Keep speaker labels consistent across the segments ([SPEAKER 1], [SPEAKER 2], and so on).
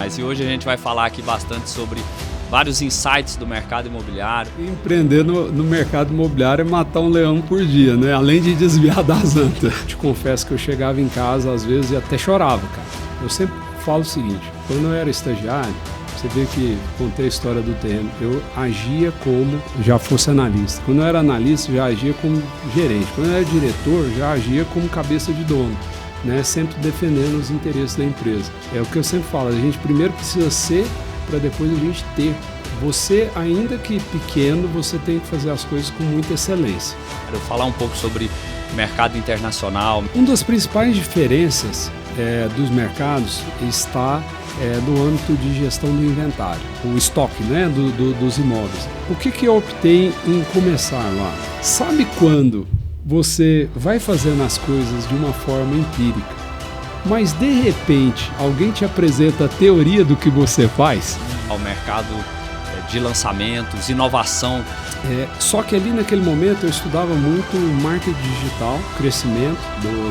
[SPEAKER 1] demais. E hoje a gente vai falar aqui bastante sobre vários insights do mercado imobiliário.
[SPEAKER 2] Empreender no mercado imobiliário é matar um leão por dia, né? Além de desviar das antas. Te confesso que eu chegava em casa, às vezes, e até chorava, cara. Eu sempre falo o seguinte, quando eu era estagiário, você vê que contei a história do terreno, eu agia como já fosse analista. Quando eu era analista, já agia como gerente. Quando eu era diretor, já agia como cabeça de dono, né? Sempre defendendo os interesses da empresa. É o que eu sempre falo, a gente primeiro precisa ser para depois a gente ter. Você, ainda que pequeno, você tem que fazer as coisas com muita excelência.
[SPEAKER 1] Eu vou falar um pouco sobre mercado internacional.
[SPEAKER 2] Uma das principais diferenças dos mercados está no âmbito de gestão do inventário, o estoque, né, dos imóveis. O que eu optei em começar lá? Sabe quando você vai fazendo as coisas de uma forma empírica, mas de repente alguém te apresenta a teoria do que você faz?
[SPEAKER 1] Ao mercado de lançamentos, inovação.
[SPEAKER 2] Só que ali naquele momento eu estudava muito marketing digital, crescimento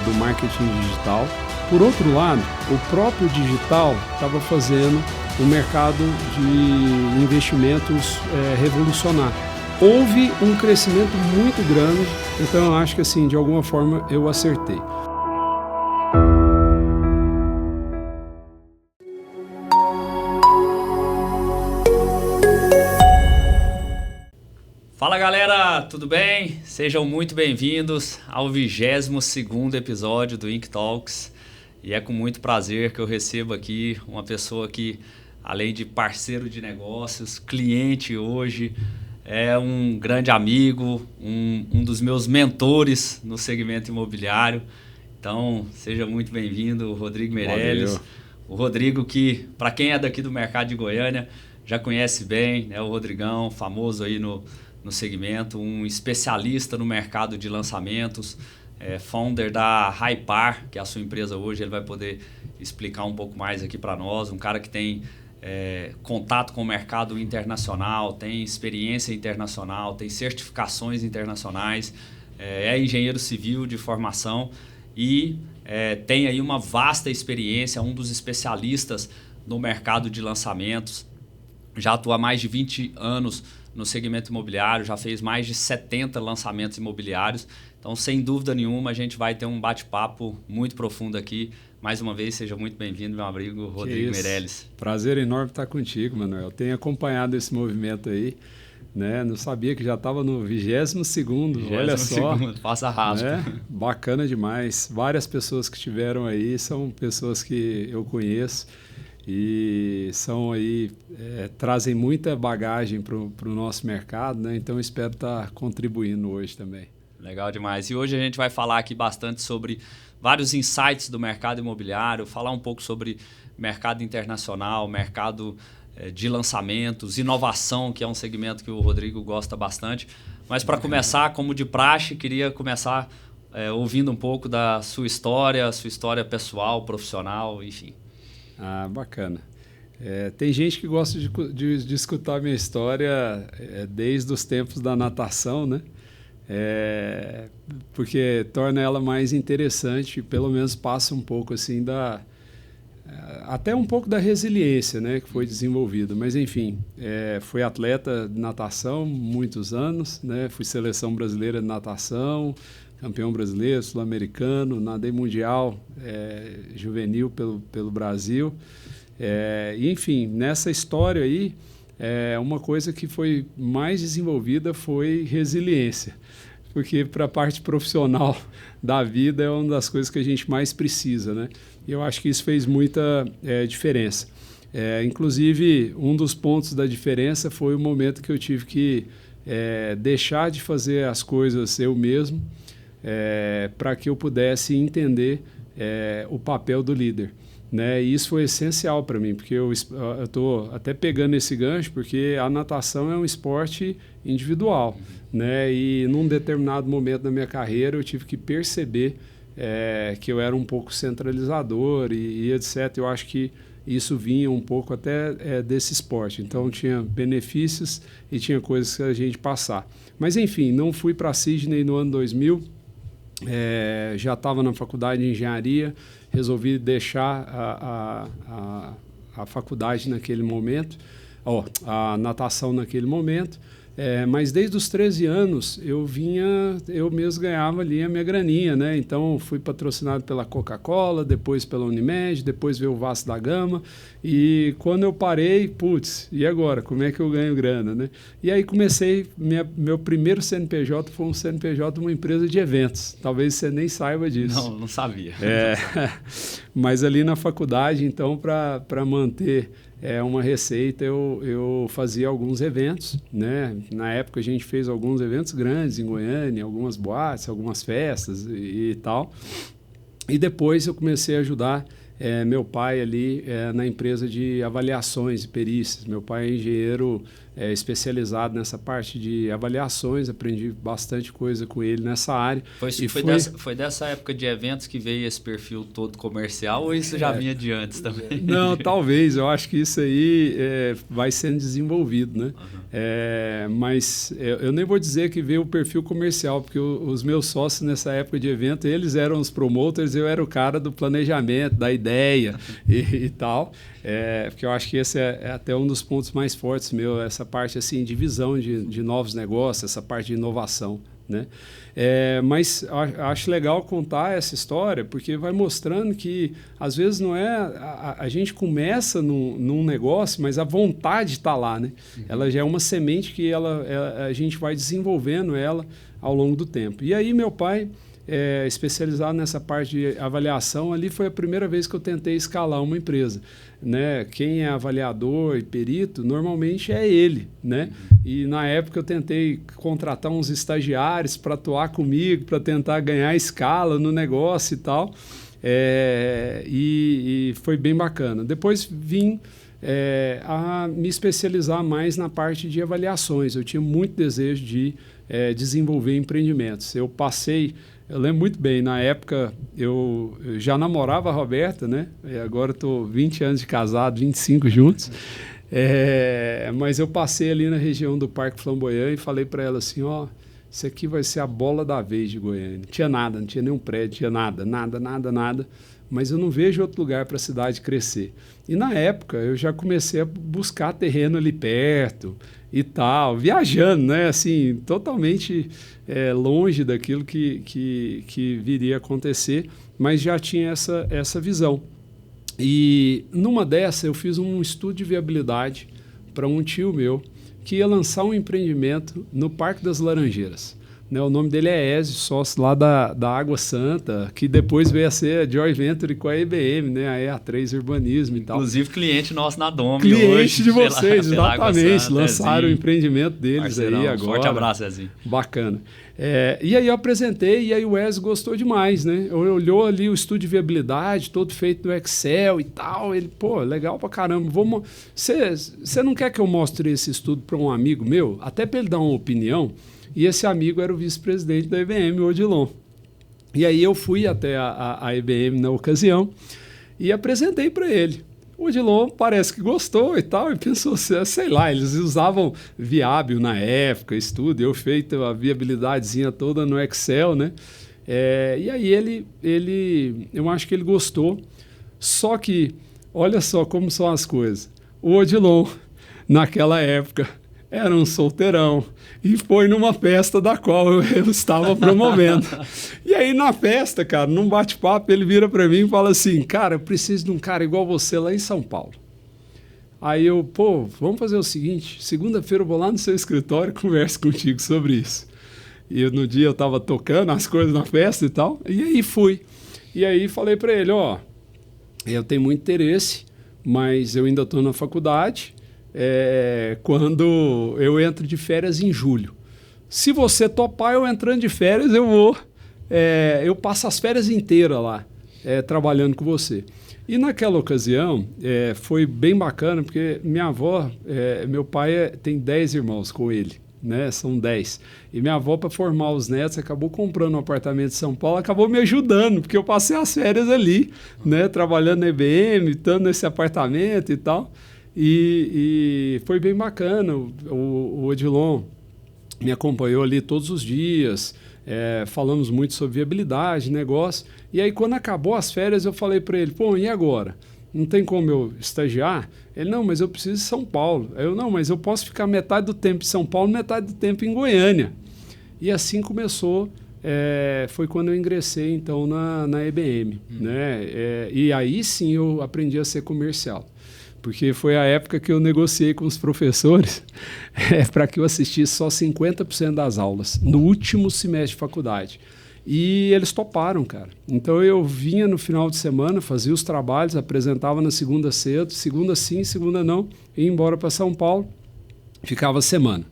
[SPEAKER 2] do marketing digital. Por outro lado, o próprio digital estava fazendo o mercado de investimentos revolucionar. Houve um crescimento muito grande, então eu acho que assim, de alguma forma eu acertei.
[SPEAKER 1] Fala galera, tudo bem? Sejam muito bem-vindos ao 22º episódio do Ink Talks. E é com muito prazer que eu recebo aqui uma pessoa que, além de parceiro de negócios, cliente hoje, é um grande amigo, um dos meus mentores no segmento imobiliário. Então, seja muito bem-vindo, Rodrigo Meirelles.
[SPEAKER 2] Valeu.
[SPEAKER 1] O Rodrigo que, para quem é daqui do mercado de Goiânia, já conhece bem, né? O Rodrigão, famoso aí no segmento, um especialista no mercado de lançamentos, founder da Hypar, que é a sua empresa hoje. Ele vai poder explicar um pouco mais aqui para nós. Um cara que tem contato com o mercado internacional, tem experiência internacional, tem certificações internacionais, é engenheiro civil de formação e tem aí uma vasta experiência, um dos especialistas no mercado de lançamentos. Já atua há mais de 20 anos no segmento imobiliário, já fez mais de 70 lançamentos imobiliários. Então, sem dúvida nenhuma, a gente vai ter um bate-papo muito profundo aqui. Mais uma vez, seja muito bem-vindo, meu amigo Rodrigo Meirelles.
[SPEAKER 2] Prazer enorme estar contigo, Manuel. Tenho acompanhado esse movimento aí, né? Não sabia que já estava no 22º, olha só.
[SPEAKER 1] Passa rasgo.
[SPEAKER 2] Né? Bacana demais. Várias pessoas que estiveram aí são pessoas que eu conheço. E são aí, trazem muita bagagem para o nosso mercado, né? Então espero estar contribuindo hoje também.
[SPEAKER 1] Legal demais. E hoje a gente vai falar aqui bastante sobre vários insights do mercado imobiliário, falar um pouco sobre mercado internacional, mercado de lançamentos, inovação, que é um segmento que o Rodrigo gosta bastante. Mas para começar, como de praxe, queria começar ouvindo um pouco da sua história pessoal, profissional, enfim.
[SPEAKER 2] Ah, bacana. Tem gente que gosta de escutar a minha história desde os tempos da natação, né? Porque torna ela mais interessante, pelo menos passa um pouco assim até um pouco da resiliência, né, que foi desenvolvida. Mas enfim, fui atleta de natação muitos anos, né? Fui seleção brasileira de natação, campeão brasileiro, sul-americano, nadei mundial juvenil pelo Brasil. E, enfim, nessa história aí, uma coisa que foi mais desenvolvida foi resiliência, porque para a parte profissional da vida é uma das coisas que a gente mais precisa, né? E eu acho que isso fez muita diferença. Inclusive, um dos pontos da diferença foi o momento que eu tive que deixar de fazer as coisas eu mesmo, para que eu pudesse entender o papel do líder, né? E isso foi essencial para mim, porque eu estou até pegando esse gancho, porque a natação é um esporte individual, né? E num determinado momento da minha carreira eu tive que perceber que eu era um pouco centralizador e etc. Eu acho que isso vinha um pouco até desse esporte. Então tinha benefícios e tinha coisas que a gente passar. Mas enfim, não fui para Sydney no ano 2000, já estava na faculdade de engenharia, resolvi deixar a faculdade naquele momento, a natação naquele momento. Mas desde os 13 anos eu mesmo ganhava ali a minha graninha, né? Então fui patrocinado pela Coca-Cola, depois pela Unimed, depois veio o Vasco da Gama. E quando eu parei, putz, e agora? Como é que eu ganho grana, né? E aí comecei, meu primeiro CNPJ foi um CNPJ de uma empresa de eventos. Talvez você nem saiba disso.
[SPEAKER 1] Não sabia.
[SPEAKER 2] Mas ali na faculdade, então, para manter uma receita, eu fazia alguns eventos, né? Na época a gente fez alguns eventos grandes em Goiânia, algumas boates, algumas festas e tal. E depois eu comecei a ajudar meu pai ali na empresa de avaliações e perícias. Meu pai é engenheiro especializado nessa parte de avaliações, aprendi bastante coisa com ele nessa área.
[SPEAKER 1] Foi dessa época de eventos que veio esse perfil todo comercial ou isso já vinha de antes também?
[SPEAKER 2] Não, talvez. Eu acho que isso aí vai sendo desenvolvido, né? Uhum. Mas eu nem vou dizer que veio o perfil comercial, porque os meus sócios nessa época de evento, eles eram os promoters, eu era o cara do planejamento, da ideia e tal. Porque eu acho que esse é até um dos pontos mais fortes meu, essa parte assim, de visão de novos negócios, essa parte de inovação, né? Mas acho legal contar essa história, porque vai mostrando que, às vezes, não é a gente começa num negócio, mas a vontade está lá, né? Uhum. Ela já é uma semente que a gente vai desenvolvendo ela ao longo do tempo. E aí, meu pai, especializado nessa parte de avaliação, ali foi a primeira vez que eu tentei escalar uma empresa, né? Quem é avaliador e perito, normalmente é ele, né? E na época eu tentei contratar uns estagiários para atuar comigo, para tentar ganhar escala no negócio e tal, e foi bem bacana. Depois vim a me especializar mais na parte de avaliações. Eu tinha muito desejo de desenvolver empreendimentos. Eu lembro muito bem, na época eu já namorava a Roberta, né? Agora estou 20 anos de casado, 25 juntos. Mas eu passei ali na região do Parque Flamboyant e falei para ela assim, isso aqui vai ser a bola da vez de Goiânia. Não tinha nada, não tinha nenhum prédio, tinha nada. Mas eu não vejo outro lugar para a cidade crescer. E na época eu já comecei a buscar terreno ali perto e tal, viajando, né? Assim, totalmente longe daquilo que viria a acontecer, mas já tinha essa visão. E numa dessa eu fiz um estudo de viabilidade para um tio meu que ia lançar um empreendimento no Parque das Laranjeiras. Né, o nome dele é Ezio, sócio lá da Água Santa, que depois veio a ser a Joy Venture com a IBM, né, a EA3 Urbanismo e tal.
[SPEAKER 1] Inclusive cliente nosso na Domi
[SPEAKER 2] cliente
[SPEAKER 1] hoje.
[SPEAKER 2] De vocês, exatamente.
[SPEAKER 1] Santa,
[SPEAKER 2] lançaram o empreendimento deles
[SPEAKER 1] parceirão,
[SPEAKER 2] aí agora.
[SPEAKER 1] Forte abraço, Zezinho.
[SPEAKER 2] Bacana. E aí eu apresentei e aí o Ezio gostou demais, né? Olhou ali o estudo de viabilidade, todo feito no Excel e tal. Ele, legal pra caramba. Você não quer que eu mostre esse estudo para um amigo meu? Até para ele dar uma opinião. E esse amigo era o vice-presidente da IBM, o Odilon. E aí eu fui até a IBM na ocasião e apresentei para ele. O Odilon parece que gostou e tal, e pensou, sei lá, eles usavam Viábil na época, estudo, eu feito a viabilidadezinha toda no Excel, né? E aí eu acho que ele gostou, só que, olha só como são as coisas. O Odilon, naquela época, era um solteirão e foi numa festa da qual eu estava promovendo. E aí na festa, cara, num bate-papo, ele vira para mim e fala assim, cara, eu preciso de um cara igual você lá em São Paulo. Aí eu, vamos fazer o seguinte, segunda-feira eu vou lá no seu escritório e converso contigo sobre isso. E no dia eu estava tocando as coisas na festa e tal, e aí fui. E aí falei para ele, eu tenho muito interesse, mas eu ainda estou na faculdade, quando eu entro de férias em julho. Se você topar, eu entrando de férias, eu passo as férias inteiras lá, trabalhando com você. E naquela ocasião, foi bem bacana, porque minha avó, meu pai tem 10 irmãos com ele, né? São 10. E minha avó, para formar os netos, acabou comprando um apartamento em São Paulo, acabou me ajudando, porque eu passei as férias ali, né? Trabalhando na IBM, estando nesse apartamento e tal. E foi bem bacana. O Odilon me acompanhou ali todos os dias, falamos muito sobre viabilidade, negócio. E aí, quando acabou as férias, eu falei para ele, e agora? não tem como eu estagiar? Ele, não, mas eu preciso de São Paulo. Eu, não, mas eu posso ficar metade do tempo em São Paulo, metade do tempo em Goiânia. E assim começou, foi quando eu ingressei, então, na EBM. Né? E aí sim eu aprendi a ser comercial. Porque foi a época que eu negociei com os professores para que eu assistisse só 50% das aulas, no último semestre de faculdade. E eles toparam, cara. Então eu vinha no final de semana, fazia os trabalhos, apresentava na segunda cedo, segunda sim, segunda não, ia embora para São Paulo, ficava a semana.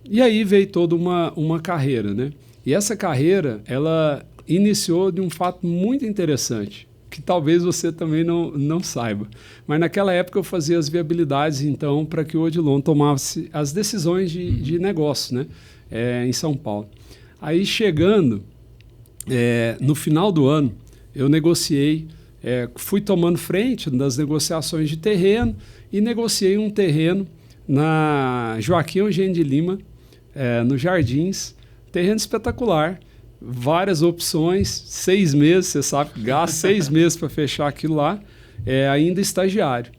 [SPEAKER 2] E aí veio toda uma carreira, né? E essa carreira, ela iniciou de um fato muito interessante, que talvez você também não saiba. Mas naquela época eu fazia as viabilidades, então, para que o Odilon tomasse as decisões de negócio, né? Em São Paulo. Aí chegando, no final do ano, eu negociei, fui tomando frente das negociações de terreno e negociei um terreno na Joaquim Eugênio de Lima, no Jardins, terreno espetacular, várias opções, 6 meses, você sabe, gasta 6 meses para fechar aquilo lá, ainda estagiário.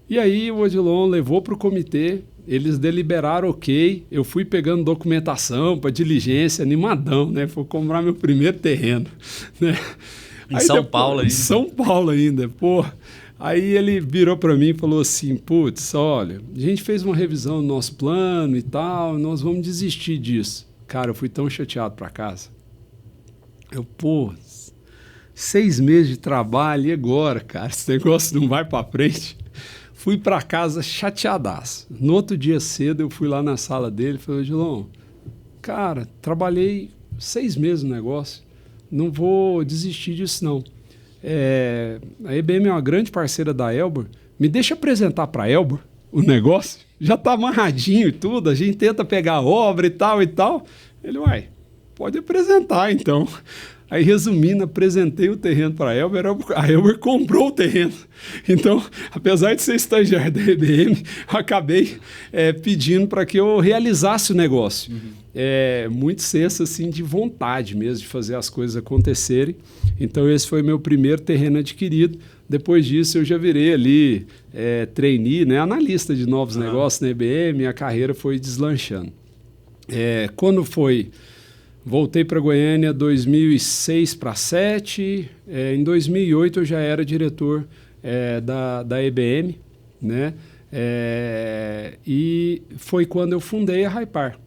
[SPEAKER 2] E aí o Odilon levou para o comitê, eles deliberaram ok, eu fui pegando documentação para diligência, animadão, né? Fui comprar meu primeiro terreno. Né?
[SPEAKER 1] Em São Paulo ainda.
[SPEAKER 2] Em São Paulo ainda, pô. Aí ele virou para mim e falou assim, putz, olha, a gente fez uma revisão do nosso plano e tal, nós vamos desistir disso. Cara, eu fui tão chateado para casa. Eu, pô, 6 meses de trabalho e agora, cara, esse negócio não vai para frente. Fui para casa chateadaço. No outro dia cedo eu fui lá na sala dele e falei, Odilon, cara, trabalhei 6 meses no negócio, não vou desistir disso não. A EBM é uma grande parceira da Elbor, me deixa apresentar para a Elbor o negócio, já está amarradinho e tudo, a gente tenta pegar a obra e tal e tal. Ele, uai, pode apresentar então. Aí, resumindo, apresentei o terreno para a Elbor, a Elbor comprou o terreno. Então, apesar de ser estagiário da EBM, eu acabei pedindo para que eu realizasse o negócio. Muito senso assim, de vontade mesmo, de fazer as coisas acontecerem. Então, esse foi meu primeiro terreno adquirido. Depois disso, eu já virei ali trainee, né, analista de novos negócios na EBM, e a carreira foi deslanchando. Quando foi... Voltei para Goiânia em 2006 para 2007. Em 2008 eu já era diretor da EBM, né? E foi quando eu fundei a Hypar.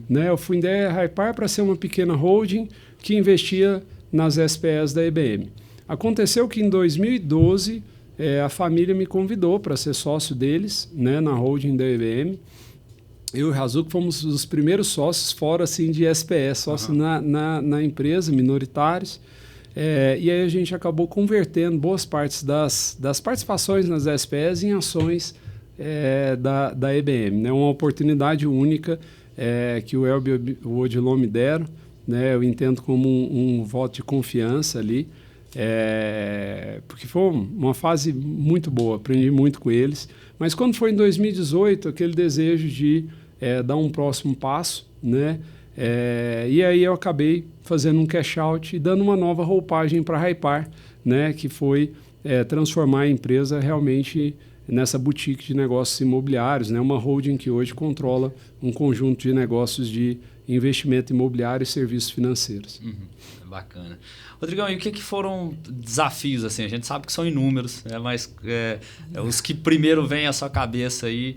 [SPEAKER 2] Né? Eu fundei a Hypar para ser uma pequena holding que investia nas SPS da EBM. Aconteceu que em 2012 a família me convidou para ser sócio deles, né, na holding da EBM. Eu e o Razuco fomos os primeiros sócios fora assim, de SPS, sócios na empresa, minoritários. E aí a gente acabou convertendo boas partes das participações nas SPS em ações da EBM. Né? Uma oportunidade única que o Elber e o Odilon me deram. Né? Eu entendo como um voto de confiança ali. Porque foi uma fase muito boa, aprendi muito com eles. Mas quando foi em 2018, aquele desejo de dar um próximo passo, né? E aí eu acabei fazendo um cash out e dando uma nova roupagem para a Hypar, né? Que foi transformar a empresa realmente nessa boutique de negócios imobiliários, né? Uma holding que hoje controla um conjunto de negócios de investimento imobiliário e serviços financeiros.
[SPEAKER 1] Bacana. Rodrigão, e o que foram desafios? Assim? A gente sabe que são inúmeros, né? Mas os que primeiro vêm à sua cabeça aí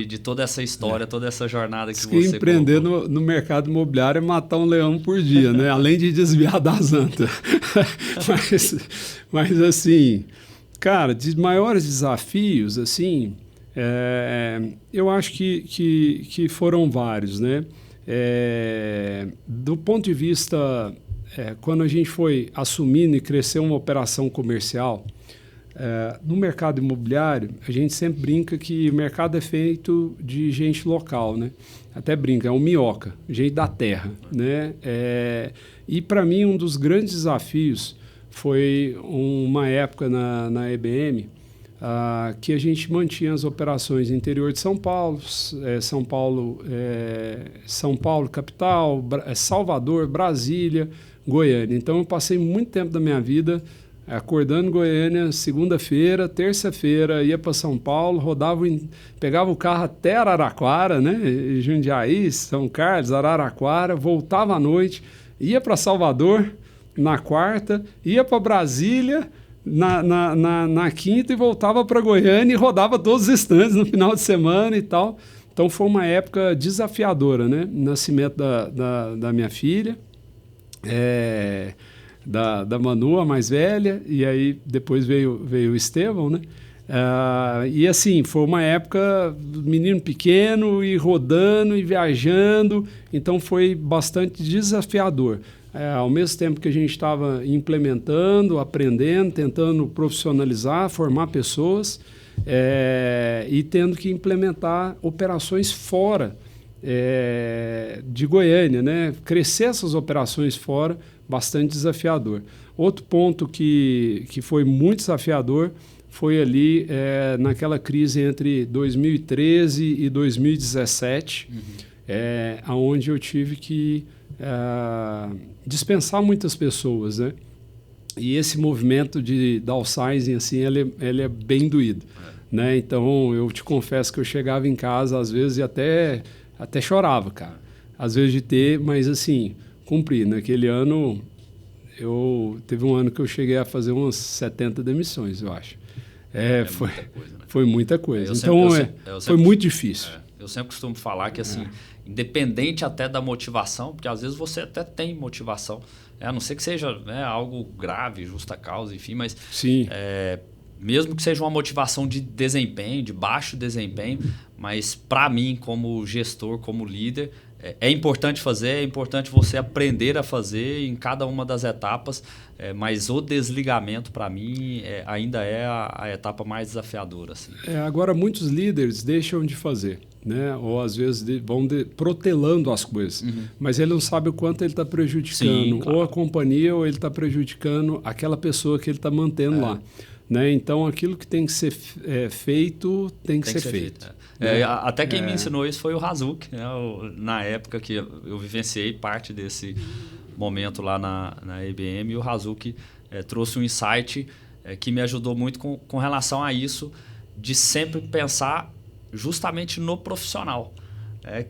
[SPEAKER 1] de toda essa história, toda essa jornada que você
[SPEAKER 2] empreender no mercado imobiliário é matar um leão por dia, né? Além de desviar das antas. mas assim, cara, de maiores desafios, assim, eu acho que foram vários, né? Do ponto de vista, quando a gente foi assumindo e crescer uma operação comercial, no mercado imobiliário, a gente sempre brinca que o mercado é feito de gente local, né? Até brinca, é um minhoca, gente da terra, né? E para mim, um dos grandes desafios foi uma época na EBM que a gente mantinha as operações no interior de São Paulo, São Paulo capital, Salvador, Brasília, Goiânia. Então, eu passei muito tempo da minha vida acordando em Goiânia, segunda-feira, terça-feira, ia para São Paulo, pegava o carro até Araraquara, né? Jundiaí, São Carlos, Araraquara, voltava à noite, ia para Salvador na quarta, ia para Brasília na quinta e voltava para Goiânia e rodava todos os estandes no final de semana e tal. Então foi uma época desafiadora, né? Nascimento da minha filha, da Manu, a mais velha, e aí depois veio o Estevão, né? E assim, foi uma época menino pequeno e rodando e viajando, então foi bastante desafiador. Ao mesmo tempo que a gente estava implementando, aprendendo, tentando profissionalizar, formar pessoas, e tendo que implementar operações fora de Goiânia, né? Crescer essas operações fora, bastante desafiador. Outro ponto que foi muito desafiador foi ali naquela crise entre 2013 e 2017, onde eu tive que dispensar muitas pessoas, né? E esse movimento de downsizing, assim, ele é bem doído, né? Então, eu te confesso que eu chegava em casa, às vezes, e até chorava, cara. Às vezes de ter, mas assim, cumpri. Naquele ano, teve um ano que eu cheguei a fazer umas 70 demissões, eu acho. Foi muita coisa, né? Foi muita coisa. Foi muito difícil.
[SPEAKER 1] Eu sempre costumo falar que, assim, independente até da motivação, porque às vezes você até tem motivação, a não ser que seja, né, algo grave, justa causa, enfim, mas
[SPEAKER 2] sim.
[SPEAKER 1] Mesmo que seja uma motivação de desempenho, de baixo desempenho, mas para mim, como gestor, como líder, é importante fazer, é importante você aprender a fazer em cada uma das etapas, mas o desligamento, para mim, ainda é a etapa mais desafiadora. Assim.
[SPEAKER 2] Agora, muitos líderes deixam de fazer, né? Ou às vezes vão protelando as coisas, mas ele não sabe o quanto ele está prejudicando, sim, claro. Ou a companhia, ou ele está prejudicando aquela pessoa que ele está mantendo lá. Né? Então, aquilo que tem que ser feito, tem que ser feito.
[SPEAKER 1] Até quem me ensinou isso foi o Razuk, né? Na época que eu vivenciei parte desse momento lá na IBM, e o Razuk trouxe um insight que me ajudou muito com relação a isso, de sempre pensar justamente no profissional.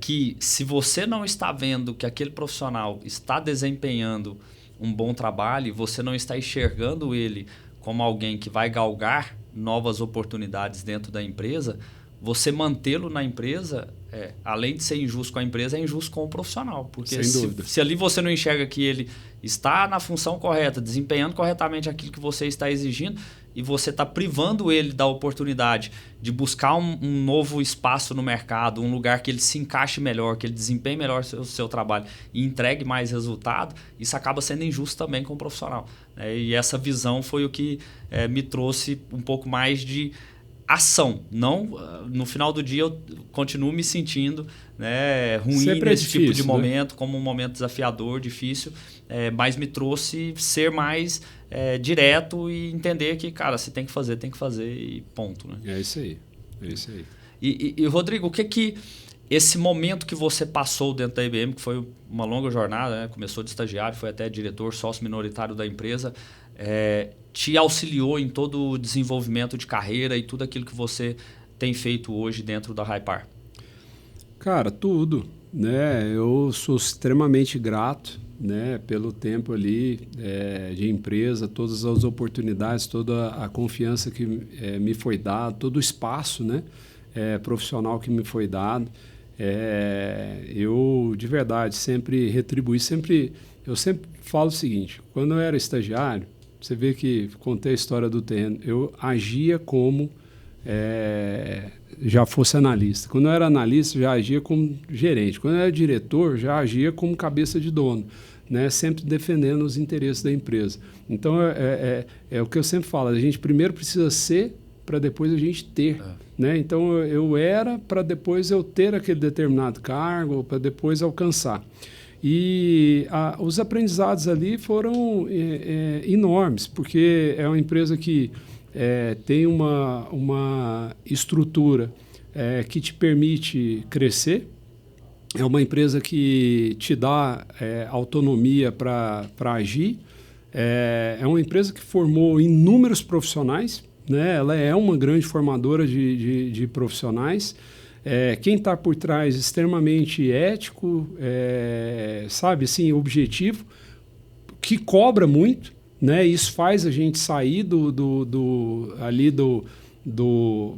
[SPEAKER 1] Que se você não está vendo que aquele profissional está desempenhando um bom trabalho, você não está enxergando ele como alguém que vai galgar novas oportunidades dentro da empresa, você mantê-lo na empresa, além de ser injusto com a empresa, é injusto com o profissional. Porque se ali você não enxerga que ele está na função correta, desempenhando corretamente aquilo que você está exigindo, e você está privando ele da oportunidade de buscar um novo espaço no mercado, um lugar que ele se encaixe melhor, que ele desempenhe melhor o seu trabalho e entregue mais resultado, isso acaba sendo injusto também com o profissional. E essa visão foi o que me trouxe um pouco mais de ação. Não, no final do dia eu continuo me sentindo, né, ruim nesse tipo de momento, né? Como um momento desafiador, difícil, mas me trouxe ser mais direto e entender que, cara, se tem que fazer e ponto. Né?
[SPEAKER 2] É isso aí.
[SPEAKER 1] E Rodrigo, o que esse momento que você passou dentro da IBM, que foi uma longa jornada, né? Começou de estagiário, foi até diretor, sócio minoritário da empresa, te auxiliou em todo o desenvolvimento de carreira e tudo aquilo que você tem feito hoje dentro da Hypar?
[SPEAKER 2] Cara, tudo, né? Eu sou extremamente grato, né, pelo tempo ali de empresa, todas as oportunidades, toda a confiança que me foi dada, todo o espaço, né, profissional que me foi dado. Eu, de verdade, sempre retribuí, eu sempre falo o seguinte, quando eu era estagiário, você vê que contei a história do terreno, eu agia como já fosse analista. Quando eu era analista, já agia como gerente. Quando eu era diretor, já agia como cabeça de dono, né? Sempre defendendo os interesses da empresa. Então, é o que eu sempre falo, a gente primeiro precisa ser para depois a gente ter. Né? Então, eu era para depois eu ter aquele determinado cargo, para depois alcançar. E os aprendizados ali foram enormes, porque é uma empresa que tem uma estrutura que te permite crescer, é uma empresa que te dá autonomia para agir, É uma empresa que formou inúmeros profissionais, né? Ela é uma grande formadora de profissionais. Quem está por trás extremamente ético, sabe, assim, objetivo, que cobra muito, né? Isso faz a gente sair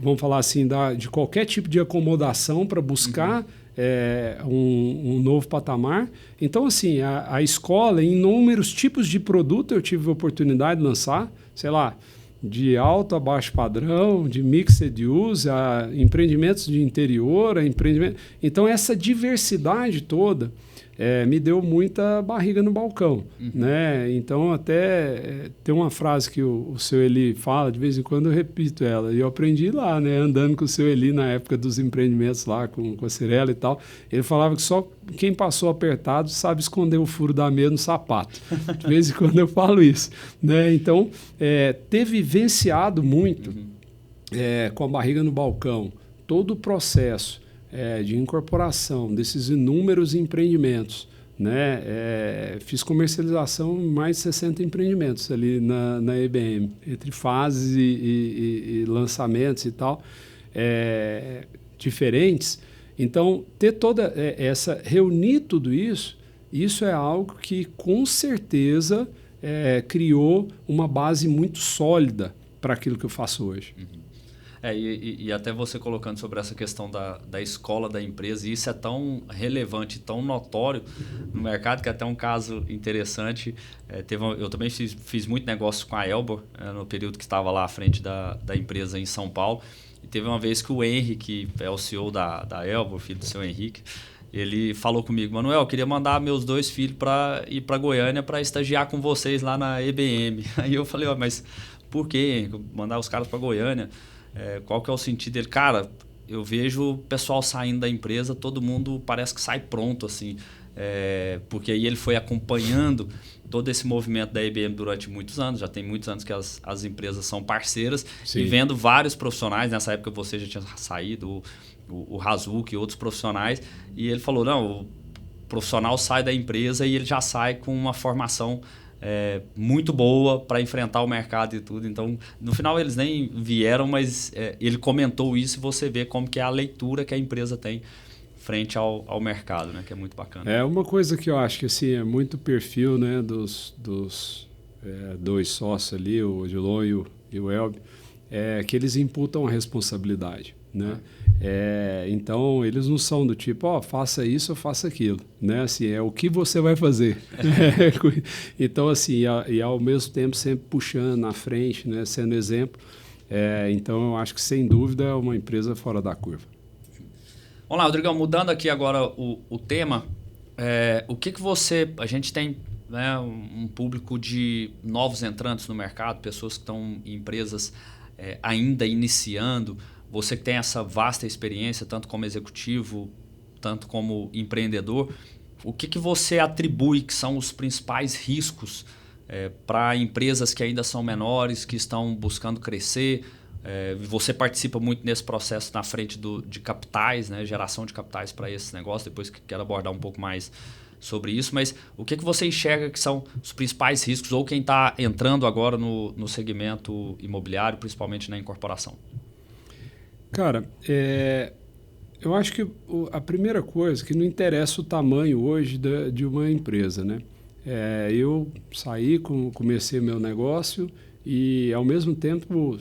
[SPEAKER 2] vamos falar assim, de qualquer tipo de acomodação para buscar um novo patamar. Então, assim, a escola, em inúmeros tipos de produto, eu tive a oportunidade de lançar, sei lá, de alto a baixo padrão, de mixed use, a empreendimentos de interior, Então, essa diversidade toda me deu muita barriga no balcão. Né? Então, até tem uma frase que o seu Eli fala, de vez em quando eu repito ela, e eu aprendi lá, né? Andando com o seu Eli na época dos empreendimentos lá, com a Cirela e tal. Ele falava que só quem passou apertado sabe esconder o furo da meia no sapato. De vez em quando eu falo isso. Né? Então, ter vivenciado muito com a barriga no balcão, todo o processo de incorporação desses inúmeros empreendimentos, né? Fiz comercialização em mais de 60 empreendimentos ali na EBM, entre fases e lançamentos e tal, diferentes. Então, ter toda reunir tudo isso é algo que com certeza criou uma base muito sólida para aquilo que eu faço hoje.
[SPEAKER 1] E até você colocando sobre essa questão da escola da empresa, e isso é tão relevante, tão notório no mercado, que é até um caso interessante. Eu também fiz muito negócio com a Elbor, no período que estava lá à frente da empresa em São Paulo. E teve uma vez que o Henry, que é o CEO da Elbor, filho do seu Henrique, ele falou comigo: Manuel, eu queria mandar meus 2 filhos para ir para Goiânia para estagiar com vocês lá na EBM. Aí eu falei: mas por que mandar os caras para Goiânia? Qual que é o sentido dele? Cara, eu vejo o pessoal saindo da empresa, todo mundo parece que sai pronto, assim, porque aí ele foi acompanhando todo esse movimento da IBM durante muitos anos, já tem muitos anos que as empresas são parceiras. Sim. E vendo vários profissionais, nessa época você já tinha saído, o Razuk e outros profissionais, e ele falou: não, o profissional sai da empresa e ele já sai com uma formação muito boa para enfrentar o mercado e tudo. Então, no final eles nem vieram, mas ele comentou isso, e você vê como que é a leitura que a empresa tem frente ao mercado, né? Que é muito bacana.
[SPEAKER 2] É uma coisa que eu acho que assim, é muito perfil, né, dos 2 sócios ali, o Odilon e o Elbi, que eles imputam a responsabilidade, né? Então, eles não são do tipo, faça isso ou faça aquilo, né? Assim, é o que você vai fazer. Então, assim, e ao mesmo tempo sempre puxando na frente, né? Sendo exemplo. Então, eu acho que, sem dúvida, é uma empresa fora da curva.
[SPEAKER 1] Vamos lá, Rodrigão, mudando aqui agora o tema, o que você... A gente tem, né, um público de novos entrantes no mercado, pessoas que estão em empresas ainda iniciando. Você que tem essa vasta experiência, tanto como executivo, tanto como empreendedor, o que você atribui que são os principais riscos para empresas que ainda são menores, que estão buscando crescer? Você participa muito nesse processo na frente de capitais, né? Geração de capitais para esses negócios, depois que quero abordar um pouco mais sobre isso, mas o que você enxerga que são os principais riscos, ou quem está entrando agora no segmento imobiliário, principalmente na incorporação?
[SPEAKER 2] Cara, eu acho que a primeira coisa, que não interessa o tamanho hoje de uma empresa, né? Eu saí, comecei meu negócio e, ao mesmo tempo,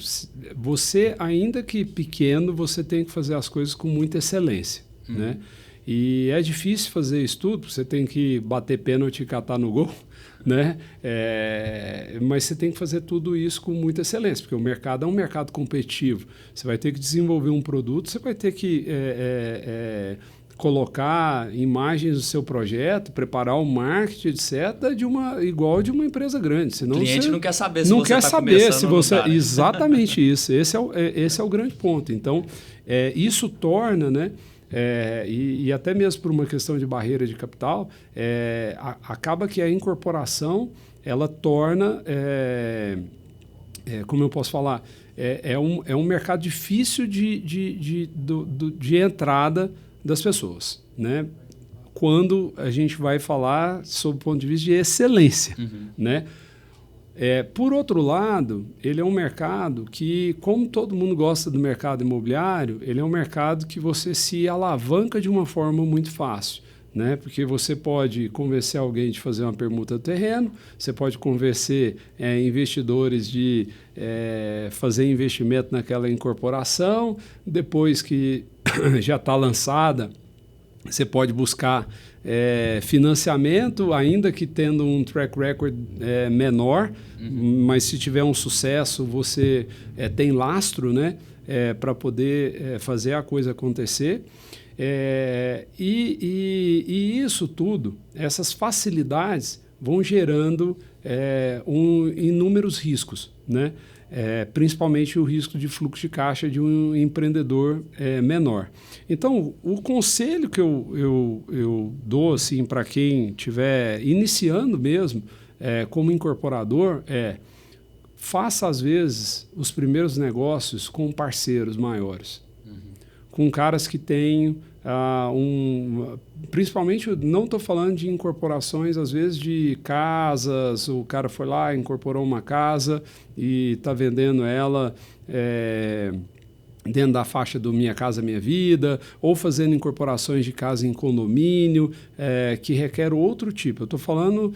[SPEAKER 2] você, ainda que pequeno, você tem que fazer as coisas com muita excelência, né? E é difícil fazer isso tudo, você tem que bater pênalti e catar no gol, né? Mas você tem que fazer tudo isso com muita excelência, porque o mercado é um mercado competitivo. Você vai ter que desenvolver um produto, você vai ter que colocar imagens do seu projeto, preparar o marketing, etc., igual de uma empresa grande. Senão
[SPEAKER 1] o cliente não quer saber se
[SPEAKER 2] não
[SPEAKER 1] você
[SPEAKER 2] está começando se você,
[SPEAKER 1] ou não tá, né?
[SPEAKER 2] Exatamente isso. Esse é o grande ponto. Então, isso torna, né? E até mesmo por uma questão de barreira de capital, acaba que a incorporação ela torna, como eu posso falar, é um mercado difícil de entrada das pessoas, né? Quando a gente vai falar sob o ponto de vista de excelência, né? Por outro lado, ele é um mercado que, como todo mundo gosta do mercado imobiliário, ele é um mercado que você se alavanca de uma forma muito fácil, né? Porque você pode convencer alguém de fazer uma permuta do terreno, você pode convencer investidores de fazer investimento naquela incorporação, depois que já está lançada, você pode buscar financiamento, ainda que tendo um track record menor, mas se tiver um sucesso, você tem lastro, né, para poder fazer a coisa acontecer. E isso tudo, essas facilidades vão gerando inúmeros riscos, né? Principalmente o risco de fluxo de caixa de um empreendedor menor. Então, o conselho que eu dou assim, para quem estiver iniciando mesmo como incorporador faça, às vezes, os primeiros negócios com parceiros maiores, com caras que têm principalmente, não estou falando de incorporações, às vezes, de casas. O cara foi lá, incorporou uma casa e está vendendo ela dentro da faixa do Minha Casa Minha Vida, ou fazendo incorporações de casa em condomínio, que requer outro tipo. Eu estou falando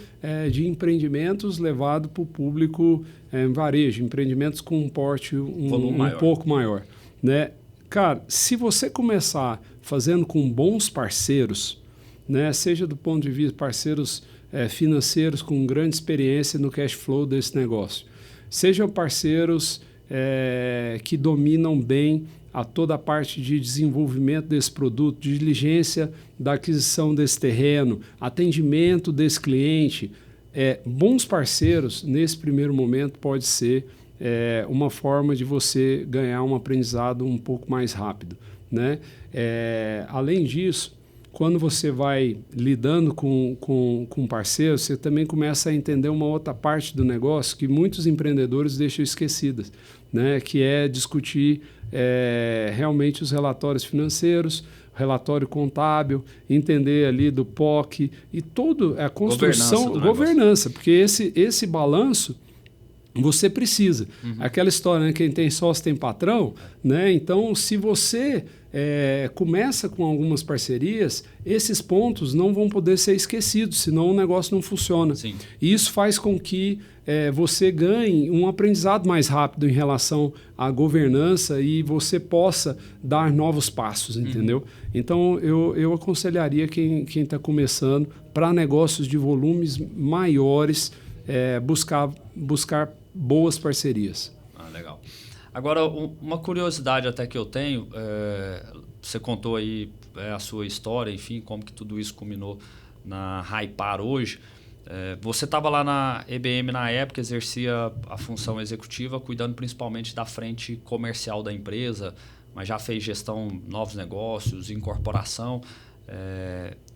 [SPEAKER 2] de empreendimentos levados para o público em varejo, empreendimentos com um porte um pouco maior, né? Cara, se você começar fazendo com bons parceiros, né, seja do ponto de vista parceiros financeiros com grande experiência no cash flow desse negócio, sejam parceiros que dominam bem toda a parte de desenvolvimento desse produto, de diligência da aquisição desse terreno, atendimento desse cliente, bons parceiros, nesse primeiro momento, pode ser uma forma de você ganhar um aprendizado um pouco mais rápido, né? Além disso, quando você vai lidando com parceiros, você também começa a entender uma outra parte do negócio que muitos empreendedores deixam esquecidas, né? Que é discutir realmente os relatórios financeiros, relatório contábil, entender ali do POC e toda a construção, governança, porque esse balanço você precisa. Aquela história, né? Quem tem sócio tem patrão, né? Então, se você começa com algumas parcerias, esses pontos não vão poder ser esquecidos, senão o negócio não funciona.
[SPEAKER 1] Sim.
[SPEAKER 2] E isso faz com que você ganhe um aprendizado mais rápido em relação à governança e você possa dar novos passos, entendeu? Então, eu aconselharia quem está começando, para negócios de volumes maiores, buscar boas parcerias.
[SPEAKER 1] Legal. Agora, uma curiosidade até que eu tenho, você contou aí a sua história, enfim, como que tudo isso culminou na Hypar hoje. Você estava lá na EBM na época, exercia a função executiva, cuidando principalmente da frente comercial da empresa, mas já fez gestão, novos negócios, incorporação.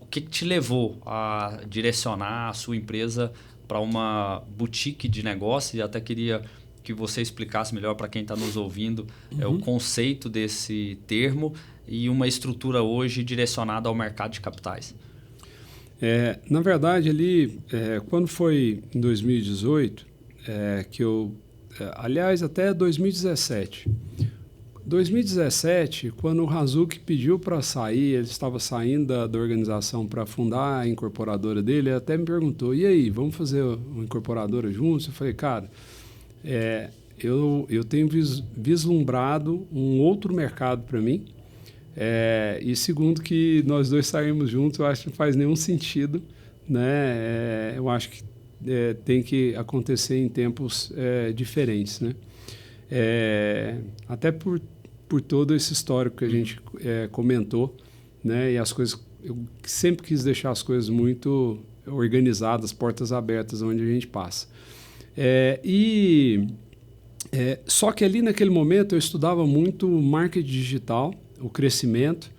[SPEAKER 1] O que te levou a direcionar a sua empresa para uma boutique de negócio? E até queria que você explicasse melhor para quem está nos ouvindo o conceito desse termo e uma estrutura hoje direcionada ao mercado de capitais.
[SPEAKER 2] Na verdade, ali, quando foi em 2018, que eu... aliás, até 2017. 2017, quando o Razuki pediu para sair, ele estava saindo da organização para fundar a incorporadora dele, ele até me perguntou, e aí, vamos fazer uma incorporadora juntos? Eu falei, cara, eu tenho vislumbrado um outro mercado para mim, e segundo que nós dois saímos juntos, eu acho que não faz nenhum sentido, né? Eu acho que tem que acontecer em tempos diferentes, né? Até por todo esse histórico que a gente comentou, né? E as coisas, eu sempre quis deixar as coisas muito organizadas, portas abertas onde a gente passa. Só que ali naquele momento eu estudava muito marketing digital, o crescimento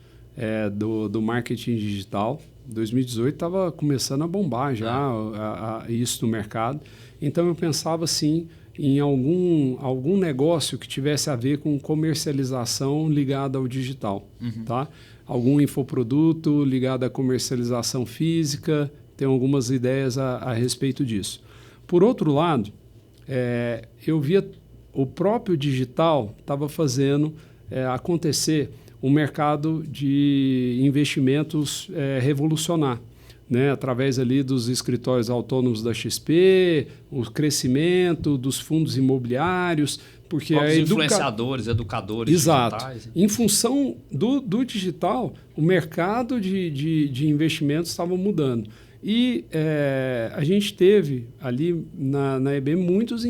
[SPEAKER 2] do marketing digital. 2018 estava começando a bombar já isso no mercado. Então eu pensava assim em algum negócio que tivesse a ver com comercialização ligada ao digital, tá? Algum infoproduto ligado à comercialização física, tem algumas ideias a respeito disso. Por outro lado, eu via o próprio digital estava fazendo acontecer um mercado de investimentos revolucionar, né? Através ali dos escritórios autônomos da XP, o crescimento dos fundos imobiliários, porque
[SPEAKER 1] os influenciadores, educadores digitais.
[SPEAKER 2] Exato. Em função do digital, o mercado de investimentos estava mudando. E a gente teve ali na EBM muitos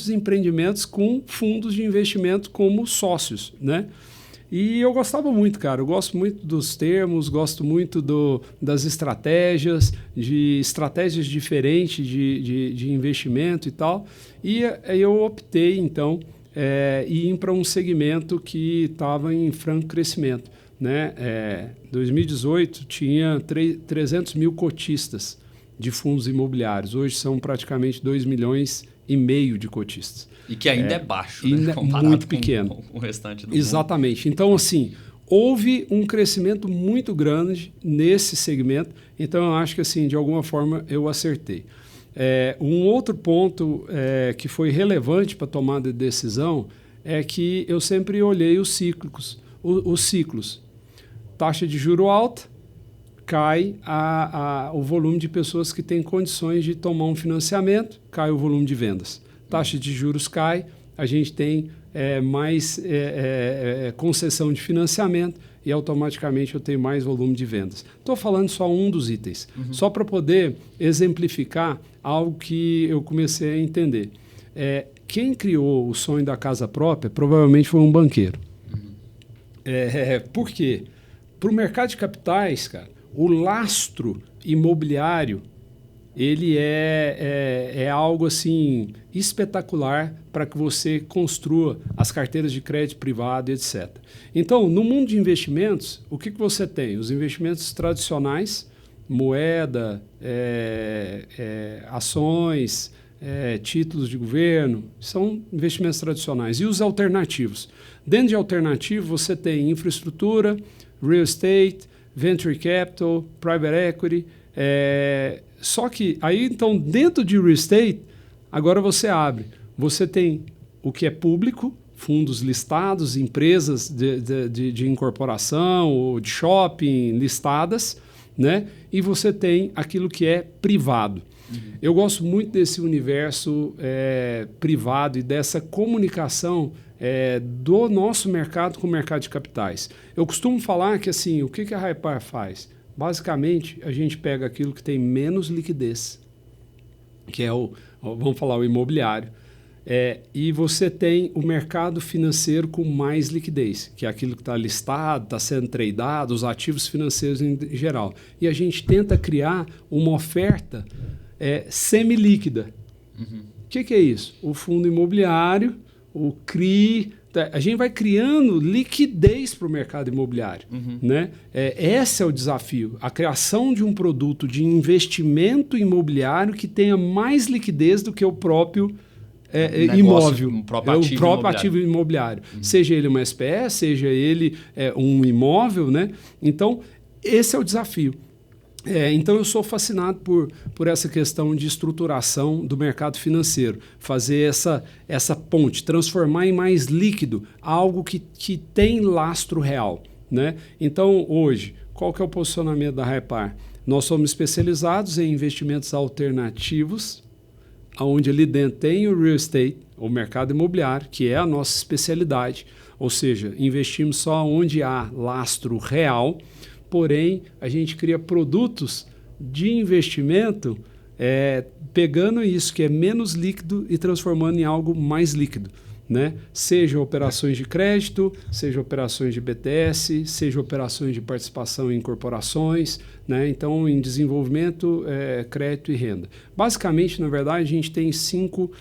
[SPEAKER 2] empreendimentos com fundos de investimento como sócios, né? E eu gostava muito, cara. Eu gosto muito dos termos, gosto muito das estratégias diferentes de investimento e tal. E eu optei, então, ir para um segmento que estava em franco crescimento. Né? 2018 tinha 300 mil cotistas de fundos imobiliários. Hoje são praticamente 2,5 milhões de cotistas.
[SPEAKER 1] E que ainda é baixo,
[SPEAKER 2] né? Comparado muito pequeno.
[SPEAKER 1] Com o restante do
[SPEAKER 2] Exatamente. Mundo. Então, assim, houve um crescimento muito grande nesse segmento. Então, eu acho que, assim, de alguma forma, eu acertei. Um outro ponto que foi relevante para a tomada de decisão é que eu sempre olhei os ciclos. Taxa de juro alta, cai o volume de pessoas que têm condições de tomar um financiamento, cai o volume de vendas. Taxa de juros cai, a gente tem mais concessão de financiamento e automaticamente eu tenho mais volume de vendas. Estou falando só um dos itens, só para poder exemplificar algo que eu comecei a entender. Quem criou o sonho da casa própria provavelmente foi um banqueiro. Por quê? Para o mercado de capitais, cara, o lastro imobiliário ele é algo assim espetacular para que você construa as carteiras de crédito privado, etc. Então, no mundo de investimentos, o que você tem? Os investimentos tradicionais, moeda, ações, títulos de governo, são investimentos tradicionais. E os alternativos? Dentro de alternativo, você tem infraestrutura, real estate, venture capital, private equity. Só que aí, então, dentro de real estate, agora você abre. Você tem o que é público, fundos listados, empresas de incorporação ou de shopping listadas, né? E você tem aquilo que é privado. Eu gosto muito desse universo privado e dessa comunicação do nosso mercado com o mercado de capitais. Eu costumo falar que assim, o que a Hypar faz? Basicamente, a gente pega aquilo que tem menos liquidez, que é vamos falar, o imobiliário, e você tem o mercado financeiro com mais liquidez, que é aquilo que está listado, está sendo tradeado, os ativos financeiros em geral. E a gente tenta criar uma oferta semi-líquida. O que é isso? O fundo imobiliário, o CRI, a gente vai criando liquidez para o mercado imobiliário. Né? Esse é o desafio, a criação de um produto de investimento imobiliário que tenha mais liquidez do que o próprio imóvel, o próprio ativo imobiliário. Seja ele uma SPE, seja ele um imóvel. Né? Então, esse é o desafio. Então, eu sou fascinado por essa questão de estruturação do mercado financeiro, fazer essa ponte, transformar em mais líquido algo que tem lastro real. Né? Então, hoje, qual que é o posicionamento da Hypar? Nós somos especializados em investimentos alternativos, onde ali dentro tem o real estate, o mercado imobiliário, que é a nossa especialidade, ou seja, investimos só onde há lastro real. Porém, a gente cria produtos de investimento pegando isso que é menos líquido e transformando em algo mais líquido. Né? Seja operações de crédito, seja operações de BTS, seja operações de participação em corporações, né? Então, em desenvolvimento, crédito e renda. Basicamente, na verdade, a gente tem 5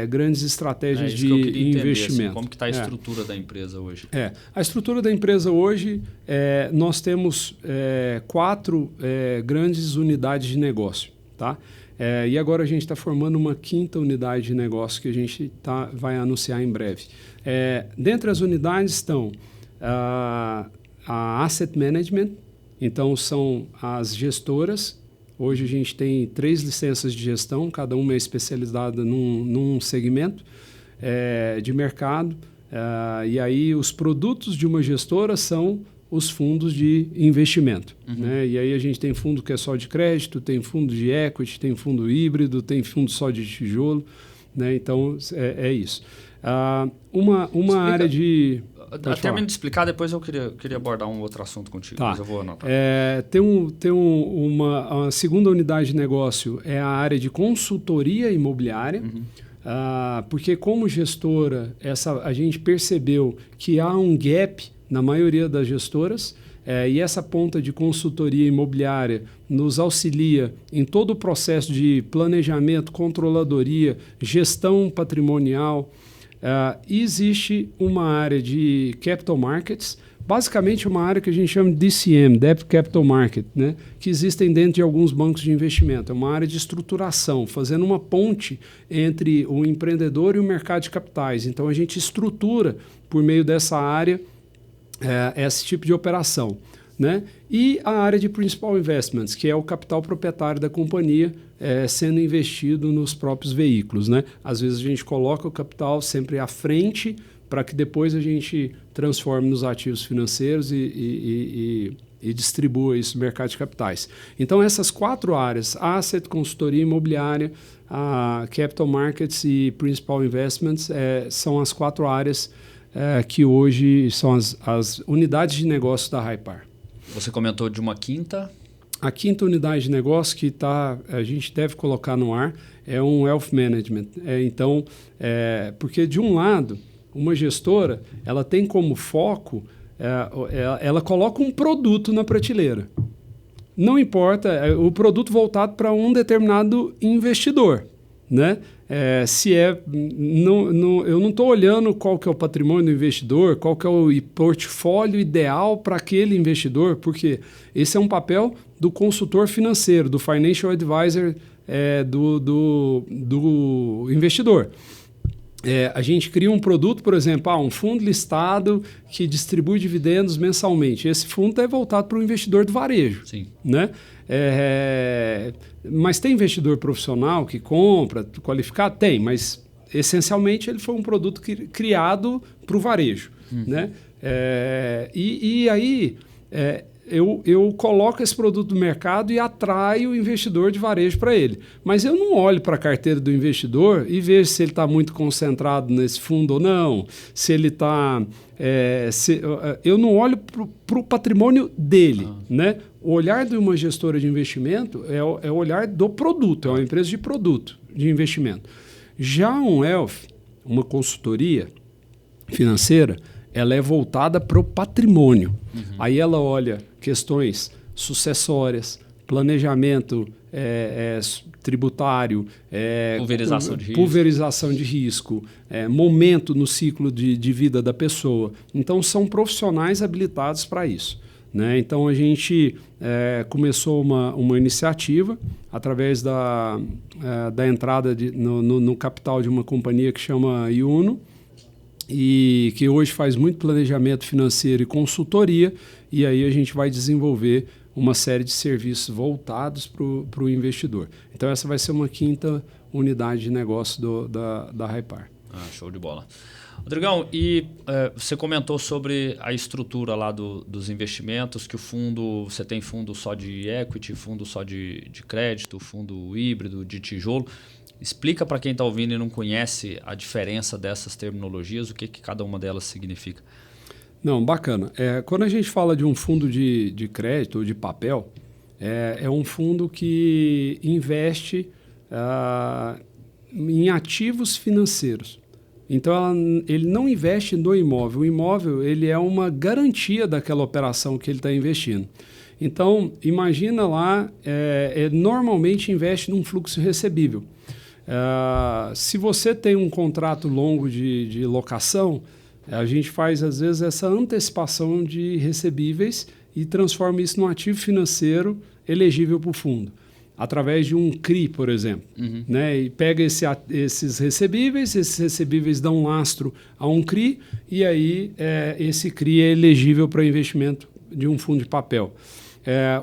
[SPEAKER 2] grandes estratégias de investimento.
[SPEAKER 1] Assim, como que está a estrutura da empresa hoje?
[SPEAKER 2] A estrutura da empresa hoje, nós temos 4 grandes unidades de negócio. Tá? E agora a gente está formando uma 5ª unidade de negócio que a gente vai anunciar em breve. Dentre as unidades estão a Asset Management, então são as gestoras, Hoje a gente tem 3 licenças de gestão, cada uma é especializada num segmento de mercado. E aí os produtos de uma gestora são os fundos de investimento. Né? E aí a gente tem fundo que é só de crédito, tem fundo de equity, tem fundo híbrido, tem fundo só de tijolo. Né? Então, é isso. Uma área de...
[SPEAKER 1] Termino de explicar, depois eu queria abordar um outro assunto contigo,
[SPEAKER 2] tá.
[SPEAKER 1] mas eu vou anotar.
[SPEAKER 2] A segunda unidade de negócio é a área de consultoria imobiliária, porque como gestora, a gente percebeu que há um gap na maioria das gestoras, e essa ponta de consultoria imobiliária nos auxilia em todo o processo de planejamento, controladoria, gestão patrimonial. Existe uma área de capital markets, basicamente uma área que a gente chama de DCM, Debt Capital Market, né? Que existem dentro de alguns bancos de investimento. É uma área de estruturação, fazendo uma ponte entre o empreendedor e o mercado de capitais. Então, a gente estrutura, por meio dessa área, esse tipo de operação. Né? E a área de Principal Investments, que é o capital proprietário da companhia sendo investido nos próprios veículos. Né? Às vezes a gente coloca o capital sempre à frente para que depois a gente transforme nos ativos financeiros e distribua isso no mercado de capitais. Então, essas 4 áreas, Asset, Consultoria Imobiliária, Capital Markets e Principal Investments, são as 4 áreas que hoje são as unidades de negócio da Hypar.
[SPEAKER 1] Você comentou de uma quinta?
[SPEAKER 2] A quinta unidade de negócio que a gente deve colocar no ar é um Wealth Management. Porque, de um lado, uma gestora ela tem como foco, ela coloca um produto na prateleira. Não importa, o produto voltado para um determinado investidor. Né? Eu não estou olhando qual que é o patrimônio do investidor, qual que é o portfólio ideal para aquele investidor, porque esse é um papel do consultor financeiro, do financial advisor do investidor. A gente cria um produto, por exemplo, um fundo listado que distribui dividendos mensalmente. Esse fundo é voltado para o investidor do varejo.
[SPEAKER 1] Sim.
[SPEAKER 2] Né? Mas tem investidor profissional que compra, qualificado? Tem, mas essencialmente ele foi um produto criado para o varejo. Né? Aí eu coloco esse produto no mercado e atraio o investidor de varejo para ele. Mas eu não olho para a carteira do investidor e vejo se ele está muito concentrado nesse fundo ou não, se ele está... eu não olho para o patrimônio dele. Né? O olhar de uma gestora de investimento é o olhar do produto, é uma empresa de produto, de investimento. Já um Wealth, uma consultoria financeira, ela é voltada para o patrimônio. Aí ela olha questões sucessórias, planejamento tributário, pulverização de risco, momento no ciclo de vida da pessoa. Então, são profissionais habilitados para isso. Né? Então, a gente começou uma iniciativa através da entrada no capital de uma companhia que chama Iuno, e que hoje faz muito planejamento financeiro e consultoria, e aí a gente vai desenvolver uma série de serviços voltados para o investidor. Então, essa vai ser uma quinta unidade de negócio da Hypar.
[SPEAKER 1] Show de bola. Rodrigão, e você comentou sobre a estrutura lá dos investimentos, que você tem fundo só de equity, fundo só de crédito, fundo híbrido, de tijolo. Explica para quem está ouvindo e não conhece a diferença dessas terminologias, o que cada uma delas significa.
[SPEAKER 2] Não, bacana. Quando a gente fala de um fundo de crédito ou de papel, é um fundo que investe em ativos financeiros. Então, ele não investe no imóvel. O imóvel ele é uma garantia daquela operação que ele está investindo. Então, imagina lá, normalmente investe num fluxo recebível. Se você tem um contrato longo de locação, a gente faz, às vezes, essa antecipação de recebíveis e transforma isso num ativo financeiro elegível para o fundo, através de um CRI, por exemplo. Né? E pega esses recebíveis dão lastro a um CRI, e aí esse CRI é elegível para investimento de um fundo de papel.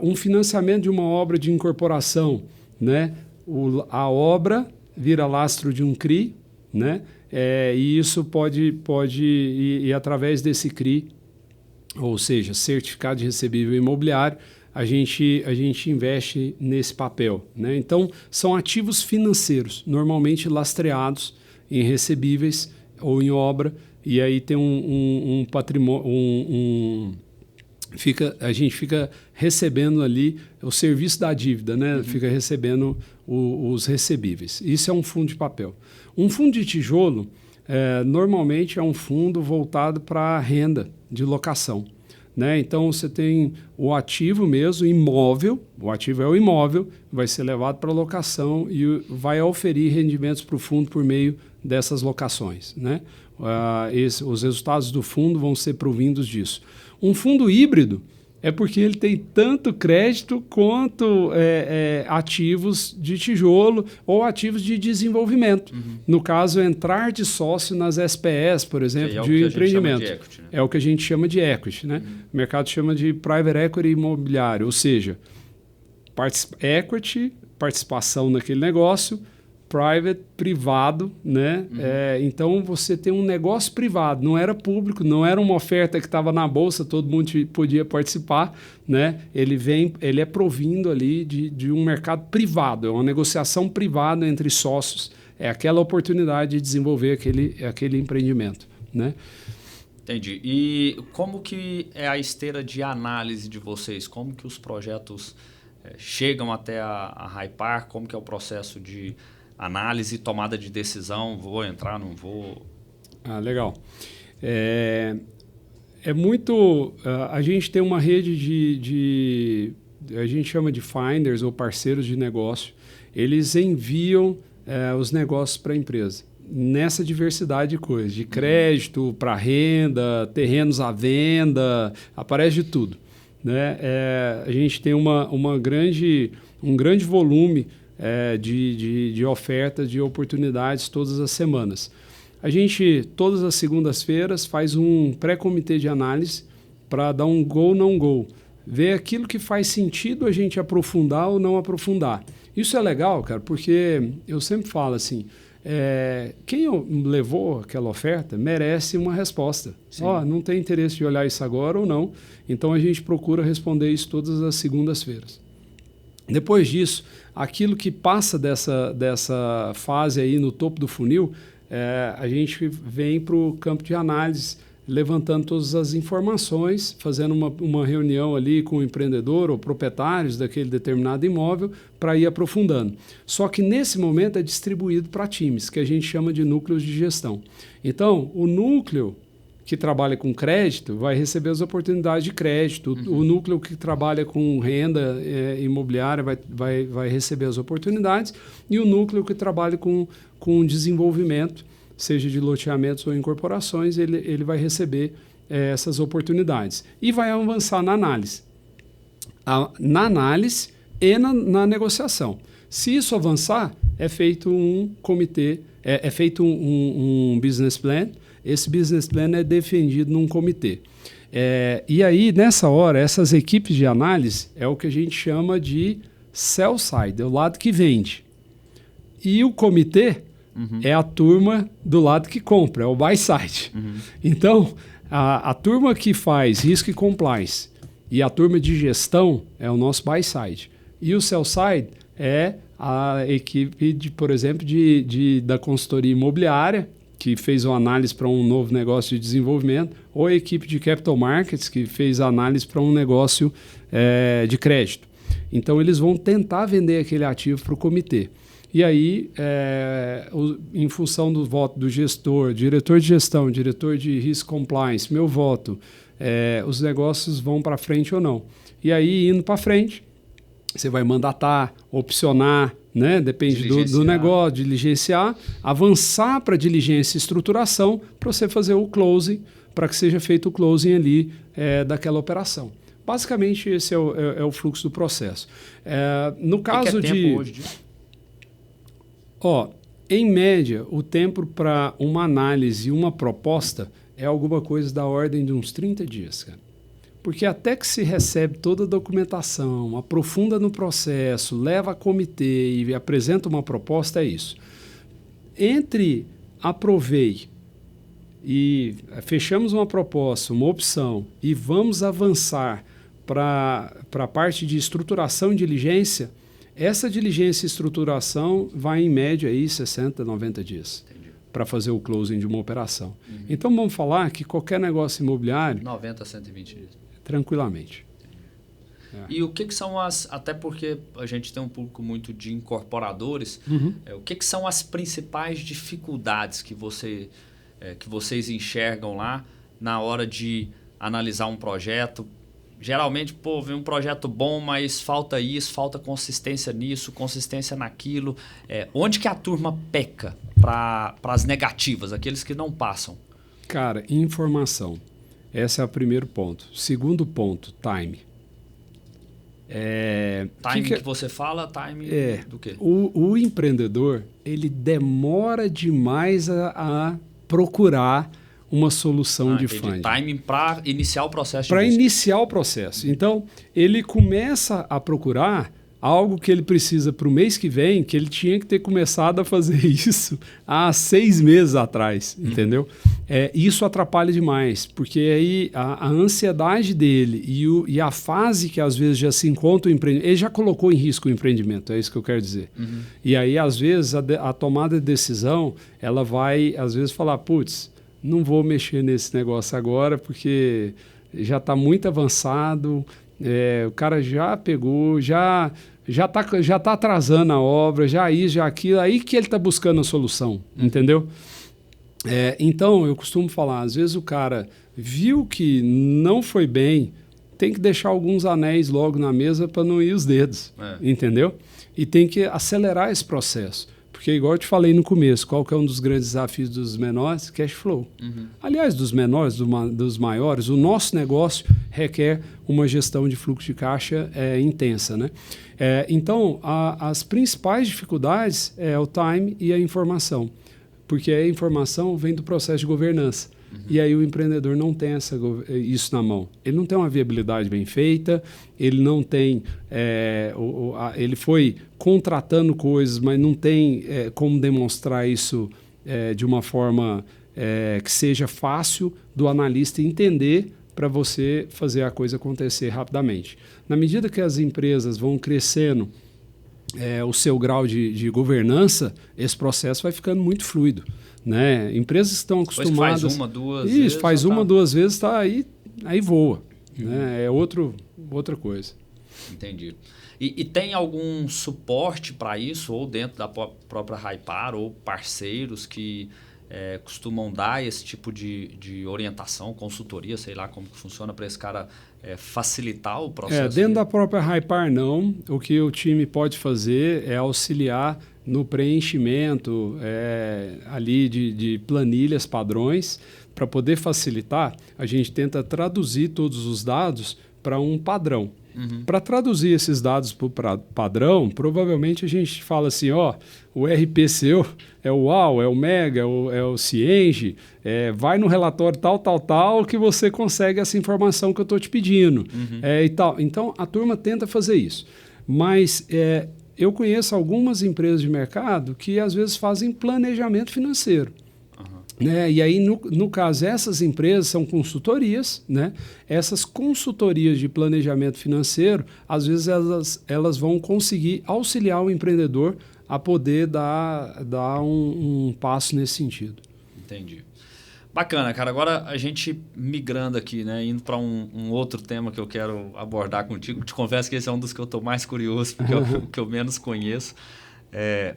[SPEAKER 2] Um financiamento de uma obra de incorporação, né? A obra vira lastro de um CRI, né? E isso pode ir através desse CRI, ou seja, certificado de recebível imobiliário, a gente investe nesse papel, né? Então, são ativos financeiros, normalmente lastreados em recebíveis ou em obra, e aí tem um patrimônio, a gente fica recebendo ali o serviço da dívida, né? Fica recebendo os recebíveis. Isso é um fundo de papel. Um fundo de tijolo, normalmente é um fundo voltado para renda de locação, né? Então, você tem o ativo mesmo, imóvel, o ativo é o imóvel, vai ser levado para locação e vai oferir rendimentos para o fundo por meio dessas locações, né? Os resultados do fundo vão ser provindos disso. Um fundo híbrido é porque ele tem tanto crédito quanto ativos de tijolo ou ativos de desenvolvimento. No caso, entrar de sócio nas SPS, por exemplo, de empreendimento. De equity, né? É o que a gente chama de equity, né? O mercado chama de private equity imobiliário, ou seja, equity, participação naquele negócio, private, privado, né? Então, você tem um negócio privado, não era público, não era uma oferta que estava na bolsa, todo mundo podia participar, né? Ele é provindo ali de um mercado privado, é uma negociação privada entre sócios, é aquela oportunidade de desenvolver aquele empreendimento, né?
[SPEAKER 1] Entendi. E como que é a esteira de análise de vocês? Como que os projetos chegam até a Hypar? Como que é o processo de análise, tomada de decisão, vou entrar, não vou?
[SPEAKER 2] Legal. Muito... a gente tem uma rede a gente chama de finders ou parceiros de negócio. Eles enviam os negócios para a empresa. Nessa diversidade de coisas, de crédito para renda, terrenos à venda, aparece de tudo, né? A gente tem um grande volume de ofertas, de oportunidades todas as semanas. A gente, todas as segundas-feiras, faz um pré-comitê de análise para dar um go, não go. Ver aquilo que faz sentido a gente aprofundar ou não aprofundar. Isso é legal, cara, porque eu sempre falo assim, quem levou aquela oferta merece uma resposta. Não tem interesse de olhar isso agora ou não. Então, a gente procura responder isso todas as segundas-feiras. Depois disso, aquilo que passa dessa fase aí no topo do funil, a gente vem para o campo de análise, levantando todas as informações, fazendo uma reunião ali com o empreendedor ou proprietários daquele determinado imóvel para ir aprofundando. Só que nesse momento é distribuído para times, que a gente chama de núcleos de gestão. Então, o núcleo que trabalha com crédito vai receber as oportunidades de crédito. O núcleo que trabalha com renda imobiliária vai receber as oportunidades e o núcleo que trabalha com desenvolvimento, seja de loteamentos ou incorporações, ele vai receber essas oportunidades e vai avançar na análise. Na análise e na negociação. Se isso avançar, é feito um comitê, é feito um business plan. Esse business plan é defendido num comitê. E aí, nessa hora, essas equipes de análise é o que a gente chama de sell side, é o lado que vende. E o comitê é a turma do lado que compra, é o buy side. Então, a turma que faz risco e compliance e a turma de gestão é o nosso buy side. E o sell side é a equipe, por exemplo, da consultoria imobiliária, que fez uma análise para um novo negócio de desenvolvimento, ou a equipe de capital markets, que fez a análise para um negócio de crédito. Então, eles vão tentar vender aquele ativo para o comitê. E aí, em função do voto do gestor, diretor de gestão, diretor de risk compliance, meu voto, os negócios vão para frente ou não. E aí, indo para frente, você vai mandatar, opcionar, né? Depende do negócio, diligenciar, avançar para diligência e estruturação para você fazer o closing, para que seja feito o closing ali daquela operação. Basicamente, esse é o fluxo do processo. No caso
[SPEAKER 1] que é tempo hoje disso?
[SPEAKER 2] Em média, o tempo para uma análise e uma proposta é alguma coisa da ordem de uns 30 dias, cara. Porque até que se recebe toda a documentação, aprofunda no processo, leva a comitê e apresenta uma proposta, é isso. Entre aprovei e fechamos uma proposta, uma opção, e vamos avançar para a parte de estruturação e diligência, essa diligência e estruturação vai em média aí 60, 90 dias para fazer o closing de uma operação. Então vamos falar que qualquer negócio imobiliário...
[SPEAKER 1] 90 a 120 dias.
[SPEAKER 2] Tranquilamente.
[SPEAKER 1] E o que são as... Até porque a gente tem um público muito de incorporadores. O que são as principais dificuldades que vocês enxergam lá na hora de analisar um projeto? Geralmente, vem um projeto bom, mas falta isso, falta consistência nisso, consistência naquilo. Onde que a turma peca para as negativas, aqueles que não passam?
[SPEAKER 2] Cara, informação. Esse é o primeiro ponto. Segundo ponto, time.
[SPEAKER 1] Time que você fala, time do quê?
[SPEAKER 2] O empreendedor, ele demora demais a procurar uma solução de funding.
[SPEAKER 1] Timing para iniciar o processo.
[SPEAKER 2] Para iniciar o processo. Então, ele começa a procurar algo que ele precisa para o mês que vem, que ele tinha que ter começado a fazer isso há 6 meses atrás, entendeu? Isso atrapalha demais, porque aí a ansiedade dele e a fase que às vezes já se encontra o empreendimento, ele já colocou em risco o empreendimento, é isso que eu quero dizer. E aí, às vezes, a tomada de decisão, ela vai, às vezes, falar, putz, não vou mexer nesse negócio agora, porque já está muito avançado, o cara já pegou, já tá atrasando a obra, já isso, já aquilo, aí que ele está buscando a solução, entendeu? Então, eu costumo falar, às vezes o cara viu que não foi bem, tem que deixar alguns anéis logo na mesa para não ir os dedos, entendeu? E tem que acelerar esse processo. Porque, igual eu te falei no começo, qual que é um dos grandes desafios dos menores? Cash flow. Aliás, dos menores, dos maiores, o nosso negócio requer uma gestão de fluxo de caixa intensa, né? Então, as principais dificuldades é o time e a informação. Porque a informação vem do processo de governança. E aí o empreendedor não tem isso na mão. Ele não tem uma viabilidade bem feita, ele não tem... ele foi contratando coisas, mas não tem como demonstrar isso de uma forma que seja fácil do analista entender para você fazer a coisa acontecer rapidamente. Na medida que as empresas vão crescendo o seu grau de governança, esse processo vai ficando muito fluido. Né? Empresas que estão acostumadas...
[SPEAKER 1] Faz uma, duas vezes...
[SPEAKER 2] Isso, faz uma, duas vezes, tá aí voa. Né? É outra coisa.
[SPEAKER 1] Entendi. E tem algum suporte para isso, ou dentro da própria Hypar, ou parceiros que costumam dar esse tipo de orientação, consultoria, sei lá como que funciona, para esse cara facilitar o processo?
[SPEAKER 2] Dentro da própria Hypar, não. O que o time pode fazer é auxiliar no preenchimento ali de planilhas padrões. Para poder facilitar, a gente tenta traduzir todos os dados para um padrão. Para traduzir esses dados para o padrão, provavelmente a gente fala assim, o RP seu é o UAU, é o Mega, é o Cienge, vai no relatório tal, que você consegue essa informação que eu estou te pedindo. E tal. Então, a turma tenta fazer isso. Mas eu conheço algumas empresas de mercado que, às vezes, fazem planejamento financeiro. Né? E aí, no caso, essas empresas são consultorias, né? Essas consultorias de planejamento financeiro, às vezes elas vão conseguir auxiliar o empreendedor a poder dar um passo nesse sentido.
[SPEAKER 1] Entendi. Bacana, cara. Agora a gente migrando aqui, né? Indo para um outro tema que eu quero abordar contigo. Te confesso que esse é um dos que eu estou mais curioso, porque é o que eu menos conheço.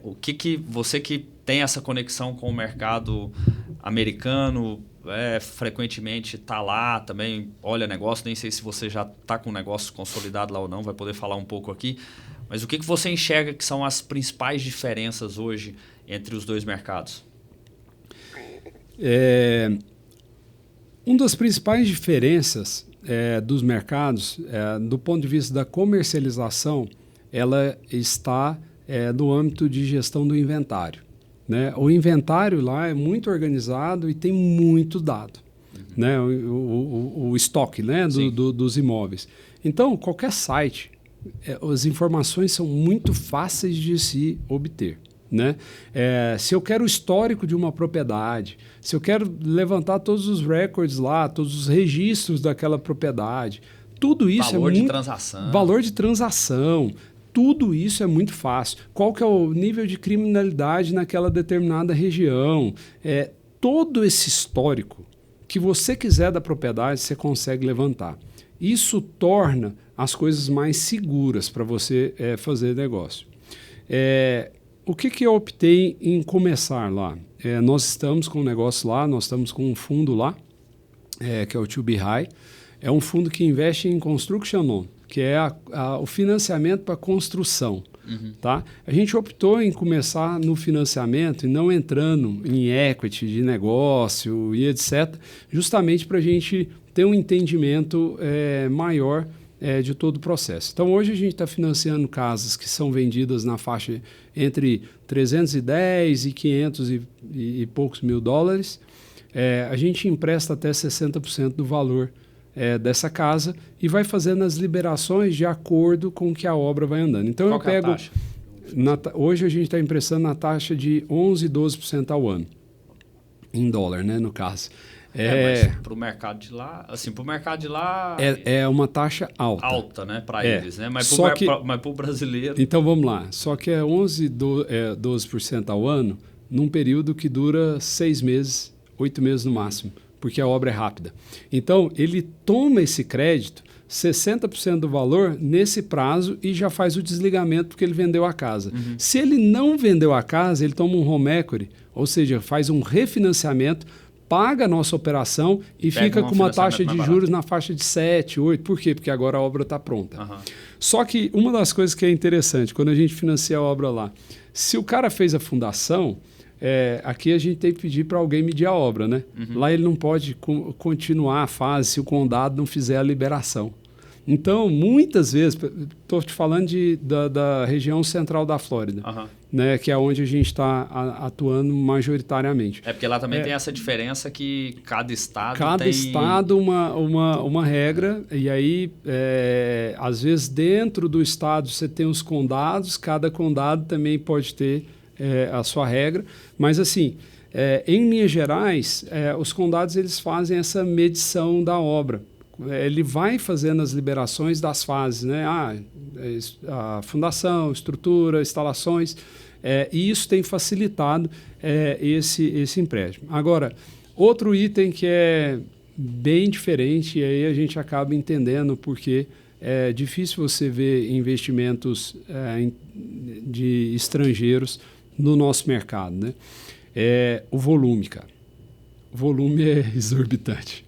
[SPEAKER 1] O que você que tem essa conexão com o mercado americano, frequentemente está lá também, olha negócio, nem sei se você já está com o negócio consolidado lá ou não, vai poder falar um pouco aqui, mas o que você enxerga que são as principais diferenças hoje entre os dois mercados?
[SPEAKER 2] Uma das principais diferenças dos mercados, do ponto de vista da comercialização, ela está no âmbito de gestão do inventário. Né? O inventário lá é muito organizado e tem muito dado. né? O estoque, né? Dos imóveis. Então, qualquer site, as informações são muito fáceis de se obter. Né? Se eu quero o histórico de uma propriedade, se eu quero levantar todos os records lá, todos os registros daquela propriedade, tudo isso
[SPEAKER 1] valor de transação.
[SPEAKER 2] Valor de transação, tudo isso é muito fácil. Qual que é o nível de criminalidade naquela determinada região? Todo esse histórico que você quiser da propriedade, você consegue levantar. Isso torna as coisas mais seguras para você fazer negócio. O que eu optei em começar lá? Nós estamos com um negócio lá, nós estamos com um fundo lá, que é o To Be High. É um fundo que investe em construction loan, que é o financiamento para construção. Tá? A gente optou em começar no financiamento e não entrando em equity de negócio e etc., justamente para a gente ter um entendimento maior de todo o processo. Então, hoje a gente está financiando casas que são vendidas na faixa entre 310 e 500 e poucos mil dólares. A gente empresta até 60% do valor dessa casa e vai fazendo as liberações de acordo com que a obra vai andando. Então,
[SPEAKER 1] qual eu pego... É a taxa?
[SPEAKER 2] Hoje a gente está emprestando na taxa de 11%, 12% ao ano. Em dólar, né, no caso.
[SPEAKER 1] Mas para o mercado de lá, assim, para o mercado de lá...
[SPEAKER 2] É uma taxa alta.
[SPEAKER 1] Alta, né, para eles, né? Mas para o brasileiro...
[SPEAKER 2] Então, vamos lá. Só que é 12% ao ano num período que dura 6 meses, 8 meses no máximo, porque a obra é rápida. Então, ele toma esse crédito, 60% do valor, nesse prazo e já faz o desligamento porque ele vendeu a casa. Se ele não vendeu a casa, ele toma um home equity, ou seja, faz um refinanciamento, paga a nossa operação e fica com uma taxa de juros na faixa de 7, 8. Por quê? Porque agora a obra está pronta. Só que uma das coisas que é interessante, quando a gente financia a obra lá, se o cara fez a fundação, aqui a gente tem que pedir para alguém medir a obra, né? Lá ele não pode continuar a fase se o condado não fizer a liberação. Então, muitas vezes, estou te falando da região central da Flórida, né, que é onde a gente está atuando majoritariamente.
[SPEAKER 1] Porque lá também tem essa diferença que cada estado tem...
[SPEAKER 2] Cada estado uma regra, e aí, às vezes, dentro do estado você tem os condados, cada condado também pode ter a sua regra, mas assim, em linhas gerais, os condados eles fazem essa medição da obra. Ele vai fazendo as liberações das fases, né? A fundação, estrutura, instalações, e isso tem facilitado esse empréstimo. Agora, outro item que é bem diferente, e aí a gente acaba entendendo porque é difícil você ver investimentos de estrangeiros no nosso mercado, né? O volume, cara. O volume é exorbitante.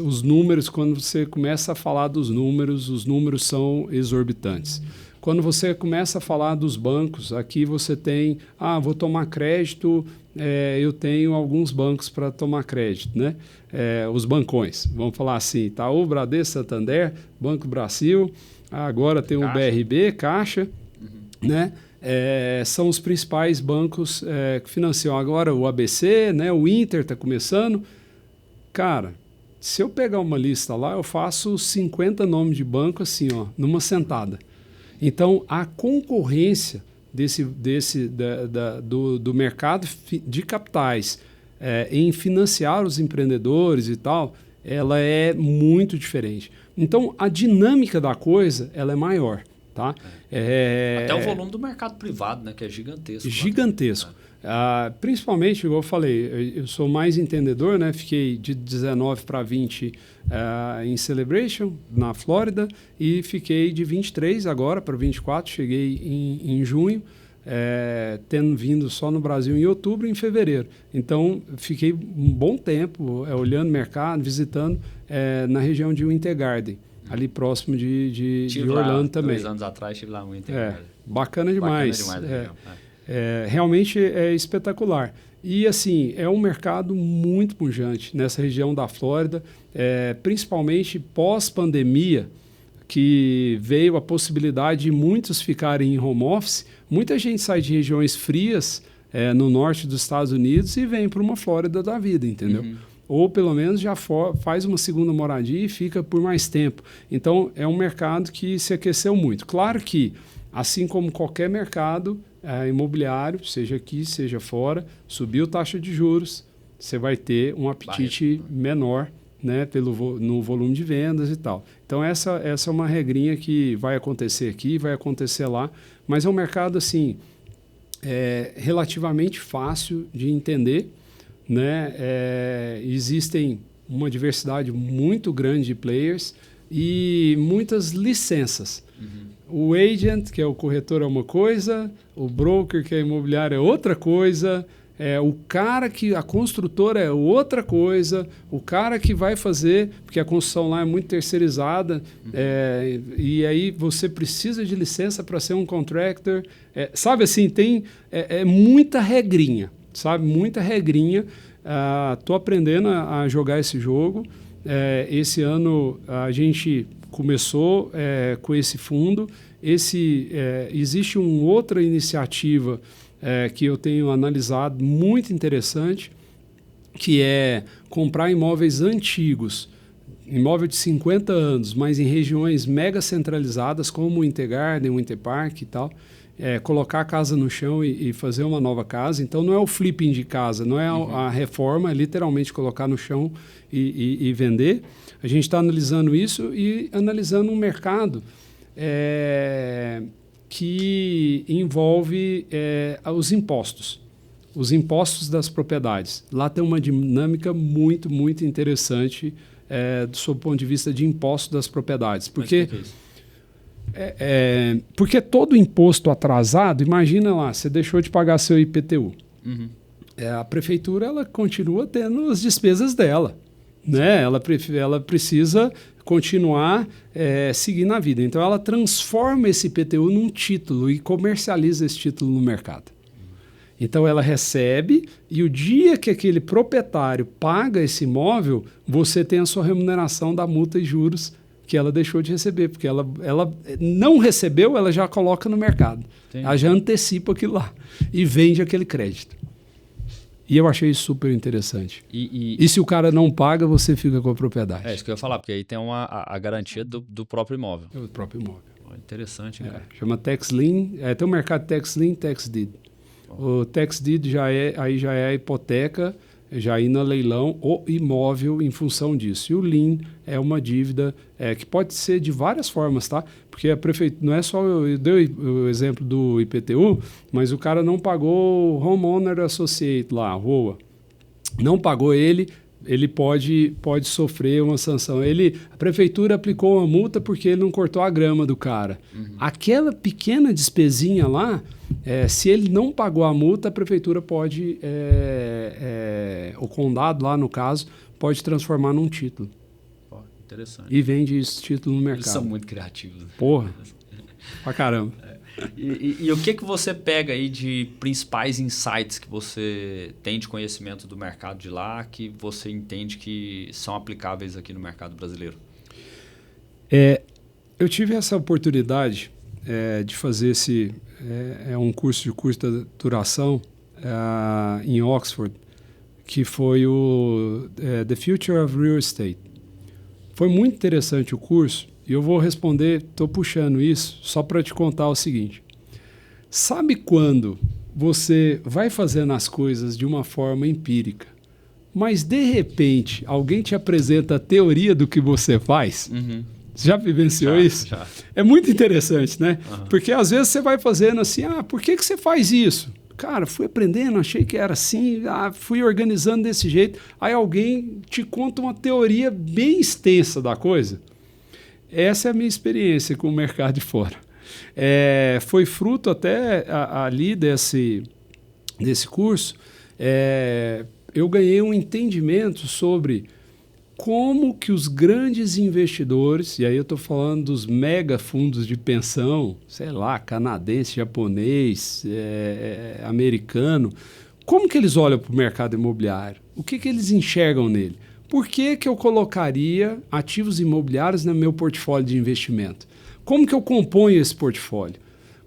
[SPEAKER 2] Os números, quando você começa a falar dos números, os números são exorbitantes. Quando você começa a falar dos bancos, aqui você tem, vou tomar crédito, eu tenho alguns bancos para tomar crédito, né? Os bancões, vamos falar assim, tá? O Bradesco, Santander, Banco Brasil, agora tem o BRB, Caixa, né? São os principais bancos que financiam agora o ABC, né? O Inter está começando. Cara, se eu pegar uma lista lá, eu faço 50 nomes de banco assim, ó, numa sentada. Então, a concorrência do mercado de capitais em financiar os empreendedores e tal, ela é muito diferente. Então, a dinâmica da coisa ela é maior. Tá?
[SPEAKER 1] Até o volume do mercado privado, né, que é gigantesco.
[SPEAKER 2] Gigantesco. Principalmente, igual eu falei, eu sou mais entendedor, né? Fiquei de 19 para 20 em Celebration, na Flórida, e fiquei de 23 agora para 24, cheguei em junho, tendo vindo só no Brasil em outubro e em fevereiro. Então, fiquei um bom tempo olhando o mercado, visitando na região de Winter Garden, ali próximo de Orlando lá, também.
[SPEAKER 1] 2 anos atrás estive lá no Winter Garden.
[SPEAKER 2] Bacana demais. Realmente é espetacular. E, assim, é um mercado muito pujante nessa região da Flórida, principalmente pós-pandemia, que veio a possibilidade de muitos ficarem em home office. Muita gente sai de regiões frias no norte dos Estados Unidos e vem para uma Flórida da vida, entendeu? ou pelo menos já faz uma segunda moradia e fica por mais tempo. Então, é um mercado que se aqueceu muito. Claro que, assim como qualquer mercado imobiliário, seja aqui, seja fora, subiu taxa de juros, você vai ter um apetite menor, né, no volume de vendas e tal. Então, essa é uma regrinha que vai acontecer aqui, vai acontecer lá, mas é um mercado assim, relativamente fácil de entender, né? Existem uma diversidade muito grande de players e muitas licenças. O agent, que é o corretor, é uma coisa, o broker, que é imobiliário, é outra coisa, o cara que a construtora é outra coisa, o cara que vai fazer, porque a construção lá é muito terceirizada, e aí você precisa de licença para ser um contractor, sabe assim, tem muita regrinha, sabe, muita regrinha. Estou aprendendo a jogar esse jogo. Esse ano a gente começou com esse fundo. Existe uma outra iniciativa que eu tenho analisado, muito interessante, que é comprar imóveis antigos, imóvel de 50 anos, mas em regiões mega centralizadas, como o Intergarden, o Interpark e tal, colocar a casa no chão e fazer uma nova casa. Então, não é o flipping de casa, não é a reforma, é literalmente colocar no chão e vender. A gente está analisando isso e analisando um mercado que envolve os impostos das propriedades. Lá tem uma dinâmica muito, muito interessante do seu ponto de vista de imposto das propriedades. Porque todo imposto atrasado, imagina lá, você deixou de pagar seu IPTU. A prefeitura ela continua tendo as despesas dela, né? Ela precisa continuar seguindo a vida. Então, ela transforma esse IPTU num título e comercializa esse título no mercado. Então, ela recebe e o dia que aquele proprietário paga esse imóvel, você tem a sua remuneração da multa e juros que ela deixou de receber, porque ela não recebeu, ela já coloca no mercado. Entendi. Ela já antecipa aquilo lá e vende aquele crédito. E eu achei isso super interessante. E se o cara não paga, você fica com a propriedade.
[SPEAKER 1] É isso que eu ia falar, porque aí tem a garantia do próprio imóvel.
[SPEAKER 2] É o próprio imóvel.
[SPEAKER 1] Interessante, cara.
[SPEAKER 2] Chama tax lien. Tem o mercado tax lien, tax deed. O tax deed já é a hipoteca, já ir no leilão o imóvel em função disso. E o lien é uma dívida que pode ser de várias formas, tá? Porque a prefeitura, não é só, eu dei o exemplo do IPTU, mas o cara não pagou o Homeowner Associate lá, ROA. Não pagou ele pode sofrer uma sanção. A prefeitura aplicou uma multa porque ele não cortou a grama do cara. Aquela pequena despesinha lá, se ele não pagou a multa, a prefeitura pode, o condado lá no caso, pode transformar num título.
[SPEAKER 1] Interessante.
[SPEAKER 2] E vende esse título no mercado.
[SPEAKER 1] Eles são muito criativos.
[SPEAKER 2] Porra, pra caramba.
[SPEAKER 1] E o que você pega aí de principais insights que você tem de conhecimento do mercado de lá, que você entende que são aplicáveis aqui no mercado brasileiro?
[SPEAKER 2] Eu tive essa oportunidade de fazer um curso de curta duração em Oxford, que foi o The Future of Real Estate. Foi muito interessante o curso. E eu vou responder, estou puxando isso só para te contar o seguinte. Sabe quando você vai fazendo as coisas de uma forma empírica, mas de repente alguém te apresenta a teoria do que você faz? Você já vivenciou isso?
[SPEAKER 1] Já.
[SPEAKER 2] É muito interessante, né? Porque às vezes você vai fazendo assim, por que você faz isso? Cara, fui aprendendo, achei que era assim, fui organizando desse jeito. Aí alguém te conta uma teoria bem extensa da coisa. Essa é a minha experiência com o mercado de fora. Foi fruto até ali desse curso. Eu ganhei um entendimento sobre como que os grandes investidores, e aí eu estou falando dos mega fundos de pensão, sei lá, canadense, japonês, americano, como que eles olham para o mercado imobiliário? O que eles enxergam nele? Por que eu colocaria ativos imobiliários no meu portfólio de investimento? Como que eu componho esse portfólio?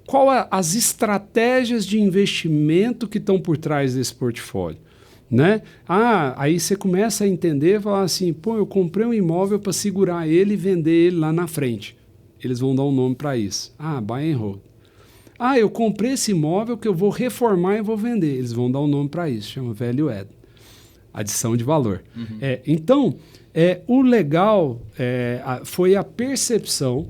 [SPEAKER 2] Quais as estratégias de investimento que estão por trás desse portfólio? né? Aí você começa a entender, falar assim, pô, eu comprei um imóvel para segurar ele e vender ele lá na frente. Eles vão dar um nome para isso. Buy and hold. Eu comprei esse imóvel que eu vou reformar e vou vender. Eles vão dar um nome para isso, chama value add, adição de valor. Então, o legal foi a percepção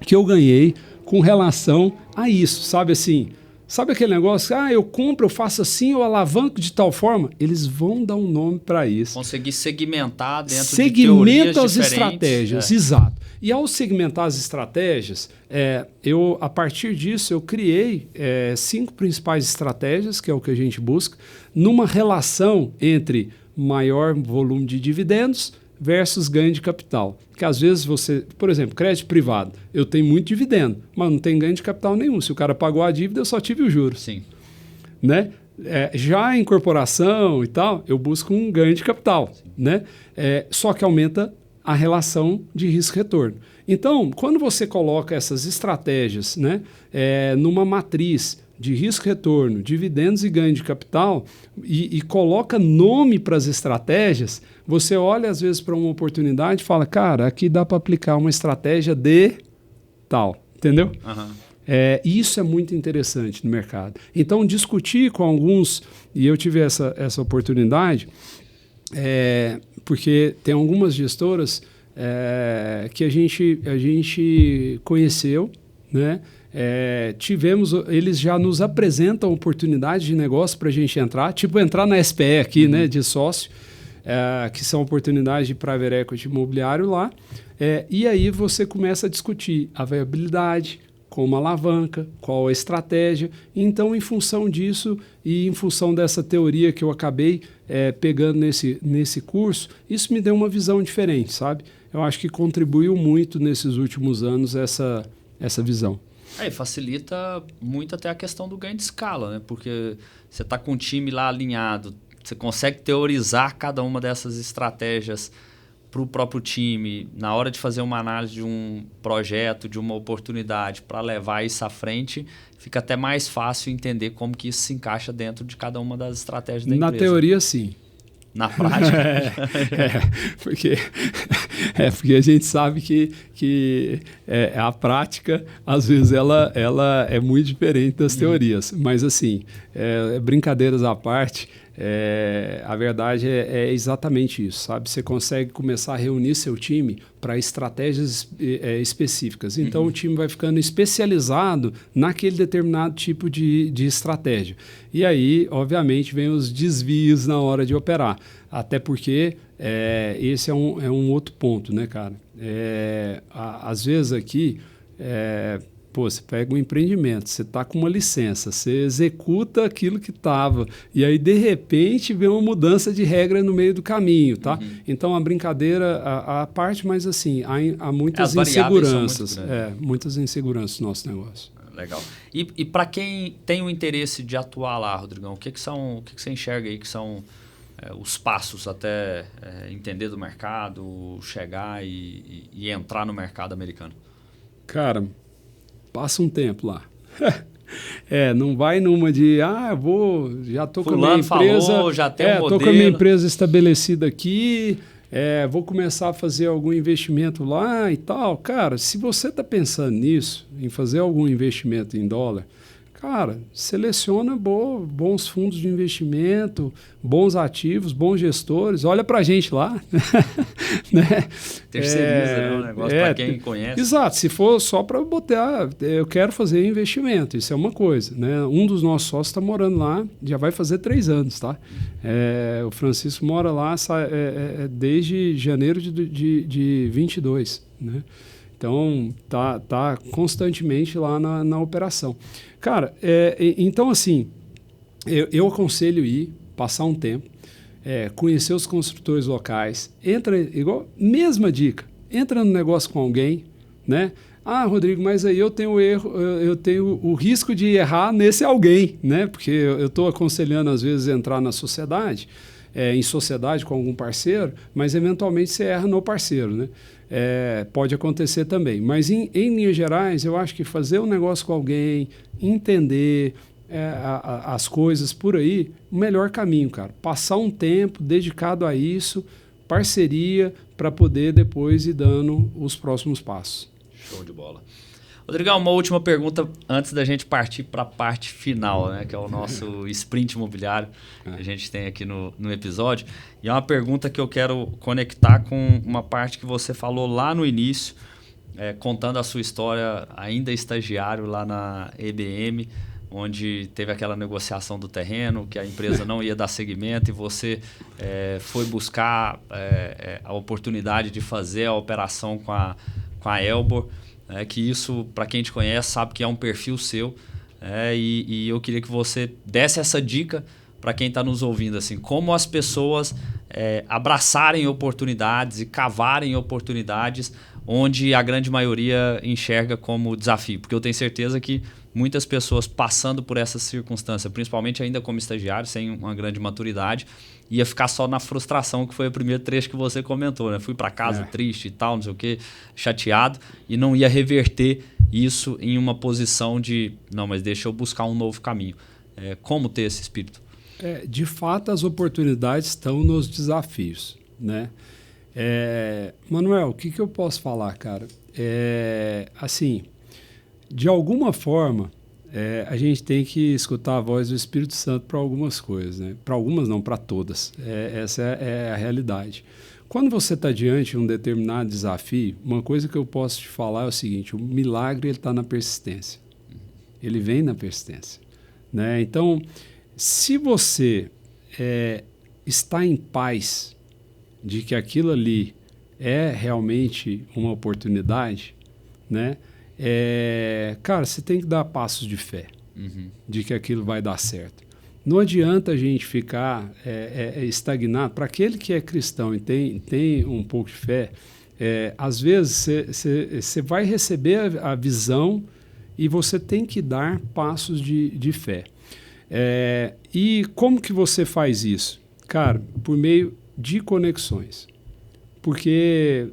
[SPEAKER 2] que eu ganhei com relação a isso, sabe assim? Sabe aquele negócio? Eu compro, eu faço assim, eu alavanco de tal forma. Eles vão dar um nome para isso.
[SPEAKER 1] Conseguir segmentar dentro de teorias
[SPEAKER 2] as
[SPEAKER 1] diferentes.
[SPEAKER 2] Estratégias, exato. E ao segmentar as estratégias, a partir disso, eu criei 5 principais estratégias, que é o que a gente busca, numa relação entre maior volume de dividendos versus ganho de capital. Que às vezes você, por exemplo, crédito privado, eu tenho muito dividendo, mas não tenho ganho de capital nenhum. Se o cara pagou a dívida, eu só tive o juro.
[SPEAKER 1] Sim.
[SPEAKER 2] Né? Já em corporação e tal, eu busco um ganho de capital. Né? Só que aumenta a relação de risco-retorno. Então, quando você coloca essas estratégias, né, numa matriz de risco-retorno, dividendos e ganho de capital, e coloca nome para as estratégias, você olha às vezes para uma oportunidade e fala, cara, aqui dá para aplicar uma estratégia de tal, entendeu? Isso é muito interessante no mercado. Então, discutir com alguns, e eu tive essa oportunidade, porque tem algumas gestoras que a gente conheceu, né? Eles já nos apresentam oportunidades de negócio para a gente entrar, tipo entrar na SPE aqui, né, de sócio, que são oportunidades de private equity imobiliário lá, e aí você começa a discutir a viabilidade, como alavanca, qual a estratégia. Então, em função disso e em função dessa teoria que eu acabei pegando nesse curso, isso me deu uma visão diferente, sabe? Eu acho que contribuiu muito nesses últimos anos essa visão.
[SPEAKER 1] Facilita muito até a questão do ganho de escala, né? Porque você está com o time lá alinhado, você consegue teorizar cada uma dessas estratégias para o próprio time, na hora de fazer uma análise de um projeto, de uma oportunidade, para levar isso à frente, fica até mais fácil entender como que isso se encaixa dentro de cada uma das estratégias da empresa.
[SPEAKER 2] Na teoria, sim.
[SPEAKER 1] Na prática?
[SPEAKER 2] Porque a gente sabe que a prática, às vezes, ela é muito diferente das teorias. Mas, assim, brincadeiras à parte, a verdade é exatamente isso, sabe? Você consegue começar a reunir seu time para estratégias específicas. Então, o time vai ficando especializado naquele determinado tipo de estratégia. E aí, obviamente, vem os desvios na hora de operar. Até porque esse é um outro ponto, né, cara? Às vezes aqui... você pega um empreendimento, você está com uma licença, você executa aquilo que estava, e aí, de repente, vem uma mudança de regra no meio do caminho, tá? Então, a brincadeira, a parte, mas assim, há muitas inseguranças. Muitas inseguranças no nosso negócio.
[SPEAKER 1] Legal. E para quem tem o interesse de atuar lá, Rodrigão, o que você enxerga aí que são os passos até entender do mercado, chegar e entrar no mercado americano?
[SPEAKER 2] Cara... Passa um tempo lá. Não vai numa de, já estou com a minha empresa,
[SPEAKER 1] falou, já tem um modelo.
[SPEAKER 2] Estou com a minha empresa estabelecida aqui, vou começar a fazer algum investimento lá e tal. Cara, se você está pensando nisso, em fazer algum investimento em dólar, cara, seleciona bons fundos de investimento, bons ativos, bons gestores. Olha para a gente lá. Né?
[SPEAKER 1] Terceiriza o negócio para quem conhece.
[SPEAKER 2] Exato. Se for só para botar, eu quero fazer investimento. Isso é uma coisa. Né? Um dos nossos sócios está morando lá, já vai fazer 3 anos. Tá? O Francisco mora lá desde janeiro de 22. Né? Então, tá constantemente lá na operação. Cara, então assim, eu aconselho ir, passar um tempo, conhecer os construtores locais, mesma dica, entra no negócio com alguém, né? Rodrigo, mas aí eu tenho o risco de errar nesse alguém, né? Porque eu estou aconselhando às vezes entrar na sociedade, em sociedade com algum parceiro, mas eventualmente você erra no parceiro, né? Pode acontecer também. Mas, em linhas gerais, eu acho que fazer um negócio com alguém, entender, as coisas por aí, o melhor caminho, cara. Passar um tempo dedicado a isso, parceria, para poder depois ir dando os próximos passos.
[SPEAKER 1] Show de bola. Rodrigão, uma última pergunta antes da gente partir para a parte final, né, que é o nosso sprint imobiliário que a gente tem aqui no episódio. E é uma pergunta que eu quero conectar com uma parte que você falou lá no início, contando a sua história ainda estagiário lá na EBM, onde teve aquela negociação do terreno, que a empresa não ia dar seguimento e você foi buscar a oportunidade de fazer a operação com a Elbor. Que isso, para quem te conhece, sabe que é um perfil seu. E eu queria que você desse essa dica para quem está nos ouvindo, assim, como as pessoas abraçarem oportunidades e cavarem oportunidades onde a grande maioria enxerga como desafio. Porque eu tenho certeza que muitas pessoas passando por essa circunstância, principalmente ainda como estagiário, sem uma grande maturidade, ia ficar só na frustração, que foi o primeiro trecho que você comentou, né? Fui para casa triste e tal, não sei o quê, chateado, e não ia reverter isso em uma posição de, não, mas deixa eu buscar um novo caminho. Como ter esse espírito?
[SPEAKER 2] De fato, as oportunidades estão nos desafios, né? Manuel, o que eu posso falar, cara? Assim, de alguma forma, a gente tem que escutar a voz do Espírito Santo para algumas coisas, né? Para algumas não, para todas. Essa é a realidade. Quando você está diante de um determinado desafio, uma coisa que eu posso te falar é o seguinte: o milagre está na persistência. Ele vem na persistência, né? Então, se você está em paz de que aquilo ali é realmente uma oportunidade, né? Cara, você tem que dar passos de fé de que aquilo vai dar certo. Não adianta a gente ficar estagnado. Para aquele que é cristão e tem um pouco de fé, às vezes você vai receber a visão e você tem que dar passos de fé. E como que você faz isso? Cara, por meio de conexões. Porque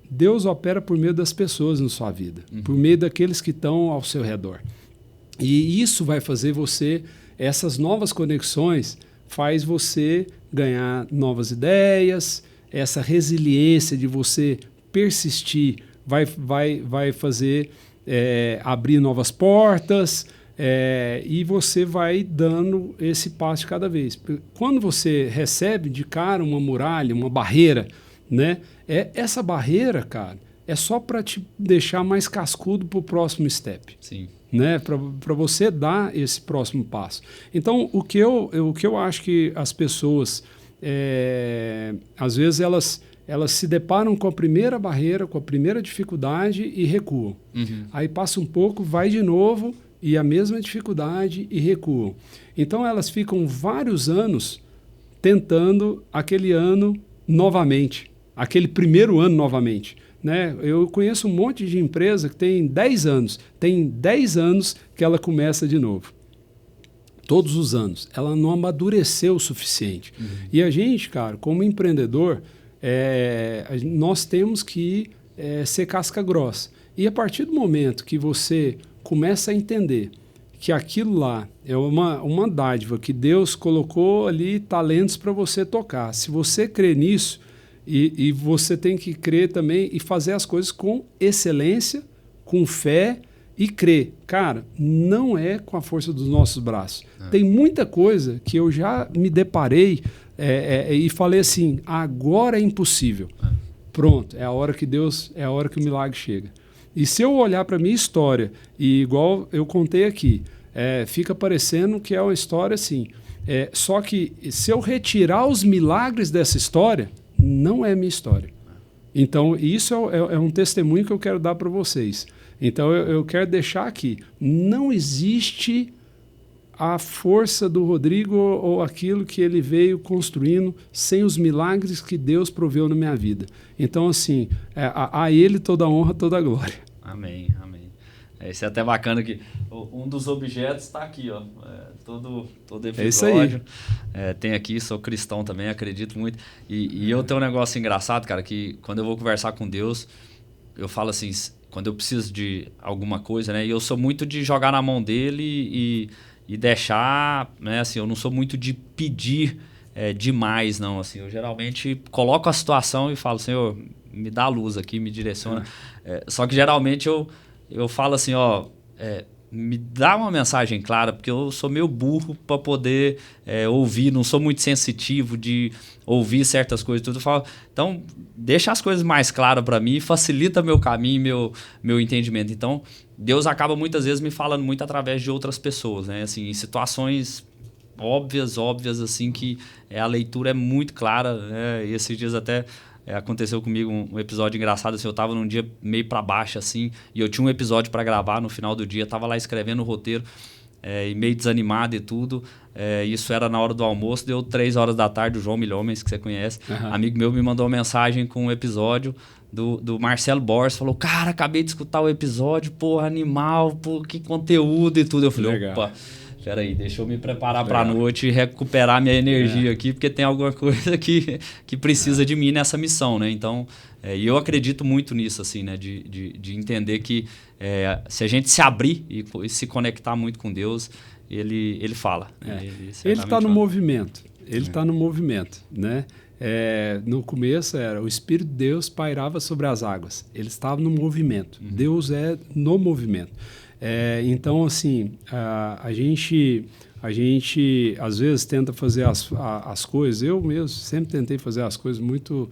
[SPEAKER 2] Deus opera por meio das pessoas na sua vida, por meio daqueles que estão ao seu redor. E isso vai fazer essas novas conexões faz você ganhar novas ideias, essa resiliência de você persistir vai fazer abrir novas portas, e você vai dando esse passo de cada vez. Quando você recebe de cara uma muralha, uma barreira, né? Essa barreira, cara, é só para te deixar mais cascudo para o próximo step.
[SPEAKER 1] Sim.
[SPEAKER 2] Né? Para você dar esse próximo passo. Então, o que eu acho que as pessoas, às vezes, elas se deparam com a primeira barreira, com a primeira dificuldade e recuam. Aí passa um pouco, vai de novo e a mesma dificuldade e recuam. Então, elas ficam vários anos tentando aquele ano novamente. Aquele primeiro ano novamente. Né? Eu conheço um monte de empresa que tem 10 anos. Tem 10 anos que ela começa de novo. Todos os anos. Ela não amadureceu o suficiente. E a gente, cara, como empreendedor, nós temos que ser casca grossa. E a partir do momento que você começa a entender que aquilo lá é uma dádiva, que Deus colocou ali talentos para você tocar. Se você crê nisso, e você tem que crer também e fazer as coisas com excelência, com fé e crer. Cara, não é com a força dos nossos braços. Tem muita coisa que eu já me deparei e falei assim, agora é impossível. Pronto, é a hora que o milagre chega. E se eu olhar para a minha história, e igual eu contei aqui, fica parecendo que é uma história assim. Só que se eu retirar os milagres dessa história, não é minha história. Então, isso é um testemunho que eu quero dar para vocês. Então, eu quero deixar aqui. Não existe a força do Rodrigo ou aquilo que ele veio construindo sem os milagres que Deus proveu na minha vida. Então, assim, a ele toda a honra, toda a glória.
[SPEAKER 1] Amém, amém. Isso é até bacana que um dos objetos está aqui, ó. Todo episódio.
[SPEAKER 2] É isso aí.
[SPEAKER 1] Tem aqui, sou cristão também, acredito muito. E eu tenho um negócio engraçado, cara, que quando eu vou conversar com Deus, eu falo assim, quando eu preciso de alguma coisa, né? E eu sou muito de jogar na mão dele e deixar, né, assim, eu não sou muito de pedir demais, não, assim, eu geralmente coloco a situação e falo, Senhor, me dá a luz aqui, me direciona. Só que geralmente eu falo assim, ó, me dá uma mensagem clara, porque eu sou meio burro para poder ouvir, não sou muito sensitivo de ouvir certas coisas, tudo. Eu falo, então, deixa as coisas mais claras para mim, facilita meu caminho, meu entendimento. Então, Deus acaba muitas vezes me falando muito através de outras pessoas, né? Assim, em situações óbvias, assim, que a leitura é muito clara, né? E esses dias até aconteceu comigo um episódio engraçado, assim, eu tava num dia meio para baixo, assim, e eu tinha um episódio para gravar no final do dia, tava lá escrevendo o roteiro, e meio desanimado e tudo, isso era na hora do almoço, deu 3 horas da tarde, o João Milhomens, que você conhece, amigo meu, me mandou uma mensagem com um episódio do Marcelo Borges, falou, cara, acabei de escutar o episódio, porra, animal, pô, que conteúdo e tudo. Eu falei, legal. Opa, peraí, deixa eu me preparar para a noite e recuperar minha energia aqui, porque tem alguma coisa que precisa de mim nessa missão, né? Então, e eu acredito muito nisso, assim, né? De entender que se a gente se abrir e se conectar muito com Deus, ele fala.
[SPEAKER 2] Ele está no movimento. Ele está no movimento, né? No começo o Espírito de Deus pairava sobre as águas. Ele estava no movimento. Deus é no movimento. Então, assim, a gente às vezes tenta fazer as coisas. Eu mesmo sempre tentei fazer as coisas muito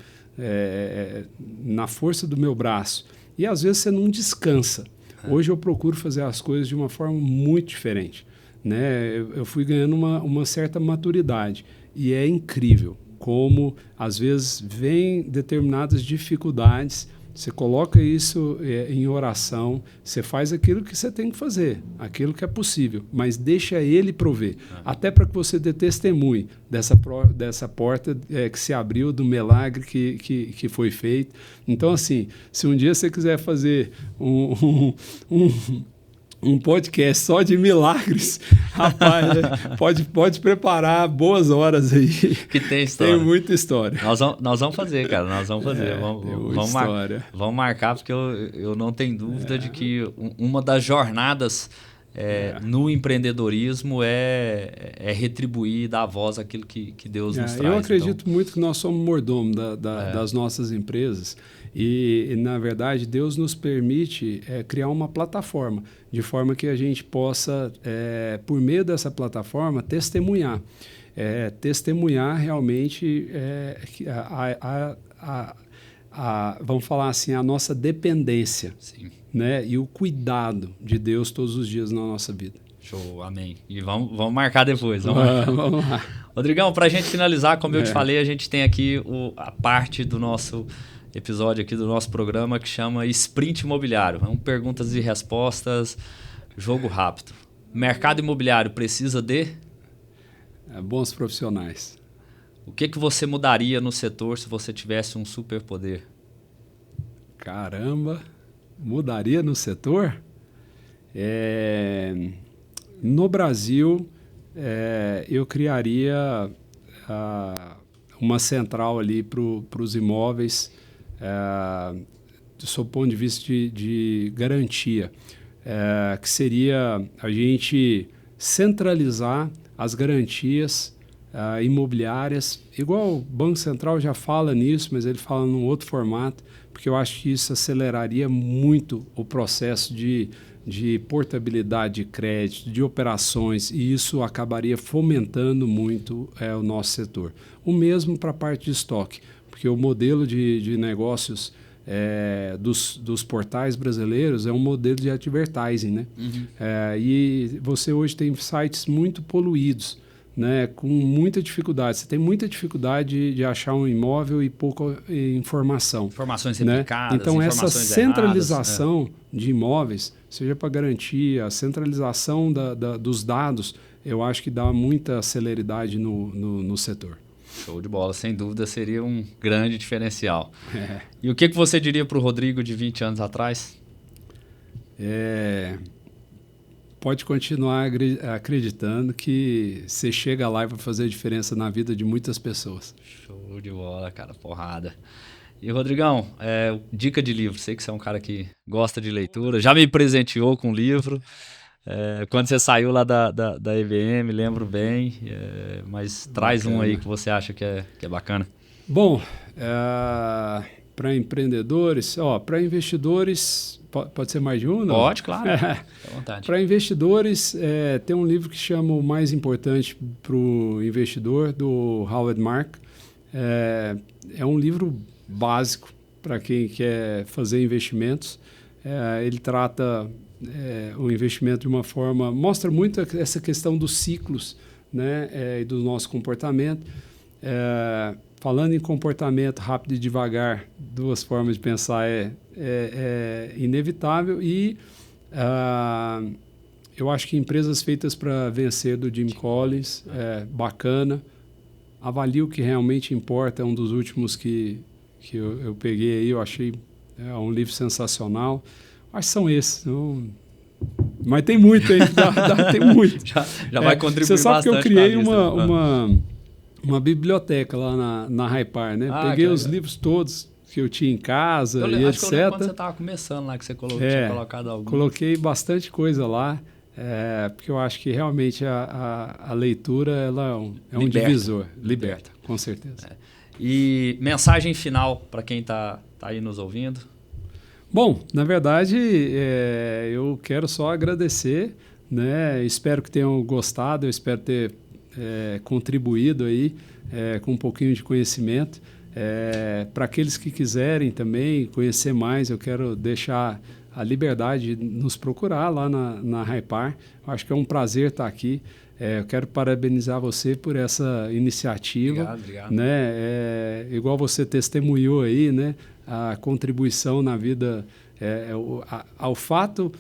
[SPEAKER 2] na força do meu braço. E às vezes você não descansa. Hoje eu procuro fazer as coisas de uma forma muito diferente, né? Eu fui ganhando uma certa maturidade. E é incrível como, às vezes, vem determinadas dificuldades, você coloca isso em oração, você faz aquilo que você tem que fazer, aquilo que é possível, mas deixa ele prover, até para que você dê testemunho dessa porta que se abriu, do milagre que foi feito. Então, assim, se um dia você quiser fazer um podcast só de milagres, rapaz, pode preparar boas horas aí.
[SPEAKER 1] Que tem história.
[SPEAKER 2] Tem muita história.
[SPEAKER 1] Nós vamos fazer, cara, nós vamos fazer. Vamos marcar, porque eu não tenho dúvida de que uma das jornadas no empreendedorismo é retribuir e dar voz àquilo que Deus nos traz.
[SPEAKER 2] Eu acredito muito que nós somos mordomos das nossas empresas. E, na verdade, Deus nos permite criar uma plataforma, de forma que a gente possa, por meio dessa plataforma, testemunhar. Testemunhar realmente, vamos falar assim, a nossa dependência.
[SPEAKER 1] Sim.
[SPEAKER 2] Né? E o cuidado de Deus todos os dias na nossa vida.
[SPEAKER 1] Show, amém. E vamos marcar depois. Vamos
[SPEAKER 2] lá.
[SPEAKER 1] Rodrigão, para a gente finalizar, como eu te falei, a gente tem aqui a parte do nosso episódio aqui do nosso programa que chama Sprint Imobiliário. Perguntas e respostas, jogo rápido. Mercado imobiliário precisa de?
[SPEAKER 2] Bons profissionais.
[SPEAKER 1] O que você mudaria no setor se você tivesse um superpoder?
[SPEAKER 2] Caramba, mudaria no setor? No Brasil, eu criaria uma central ali para os imóveis, do seu ponto de vista de garantia, que seria a gente centralizar as garantias imobiliárias, igual o Banco Central já fala nisso, mas ele fala num outro formato, porque eu acho que isso aceleraria muito o processo de portabilidade de crédito, de operações, e isso acabaria fomentando muito o nosso setor. O mesmo para a parte de estoque, porque o modelo de negócios dos portais brasileiros é um modelo de advertising, né? E você hoje tem sites muito poluídos, né, com muita dificuldade. Você tem muita dificuldade de achar um imóvel e pouca informação.
[SPEAKER 1] Informações replicadas,
[SPEAKER 2] então, essa centralização
[SPEAKER 1] erradas,
[SPEAKER 2] de imóveis, seja para garantia, a centralização dos dados, eu acho que dá muita celeridade no setor.
[SPEAKER 1] Show de bola, sem dúvida seria um grande diferencial. E o que você diria para o Rodrigo de 20 anos atrás?
[SPEAKER 2] Pode continuar acreditando que você chega lá e vai fazer diferença na vida de muitas pessoas.
[SPEAKER 1] Show de bola, cara, porrada. E, Rodrigão, dica de livro. Sei que você é um cara que gosta de leitura, já me presenteou com livro. Quando você saiu lá da EVM, lembro bem, mas traz um aí que você acha que é bacana.
[SPEAKER 2] Bom, para empreendedores, para investidores, pode ser mais de um? Não?
[SPEAKER 1] Pode, claro. À vontade.
[SPEAKER 2] Para investidores, tem um livro que chama O Mais Importante para o Investidor, do Howard Mark. É um livro básico para quem quer fazer investimentos. Ele trata o investimento de uma forma... Mostra muito essa questão dos ciclos, né, e do nosso comportamento. Falando em comportamento rápido e devagar, duas formas de pensar é inevitável. E eu acho que Empresas Feitas para Vencer, do Jim Collins, é bacana. Avalie o que realmente importa, é um dos últimos que eu peguei aí, eu achei um livro sensacional. Acho que são esses. Mas tem muito, hein? Tem muito.
[SPEAKER 1] Já vai contribuir bastante.
[SPEAKER 2] Você sabe que eu criei uma biblioteca lá na Hypar, né? Peguei os livros todos que eu tinha em casa e etc.
[SPEAKER 1] Que eu lembro quando você estava começando lá, que você tinha colocado algum.
[SPEAKER 2] Coloquei bastante coisa lá, porque eu acho que realmente a leitura ela é um divisor. Liberta, com certeza.
[SPEAKER 1] E mensagem final para quem está aí nos ouvindo?
[SPEAKER 2] Bom, na verdade, eu quero só agradecer, né? Espero que tenham gostado, eu espero ter contribuído aí com um pouquinho de conhecimento. Para aqueles que quiserem também conhecer mais, eu quero deixar a liberdade de nos procurar lá na Hypar. Acho que é um prazer estar aqui. Eu quero parabenizar você por essa iniciativa.
[SPEAKER 1] Obrigado.
[SPEAKER 2] Né? Igual você testemunhou aí, né? A contribuição na vida, ao fato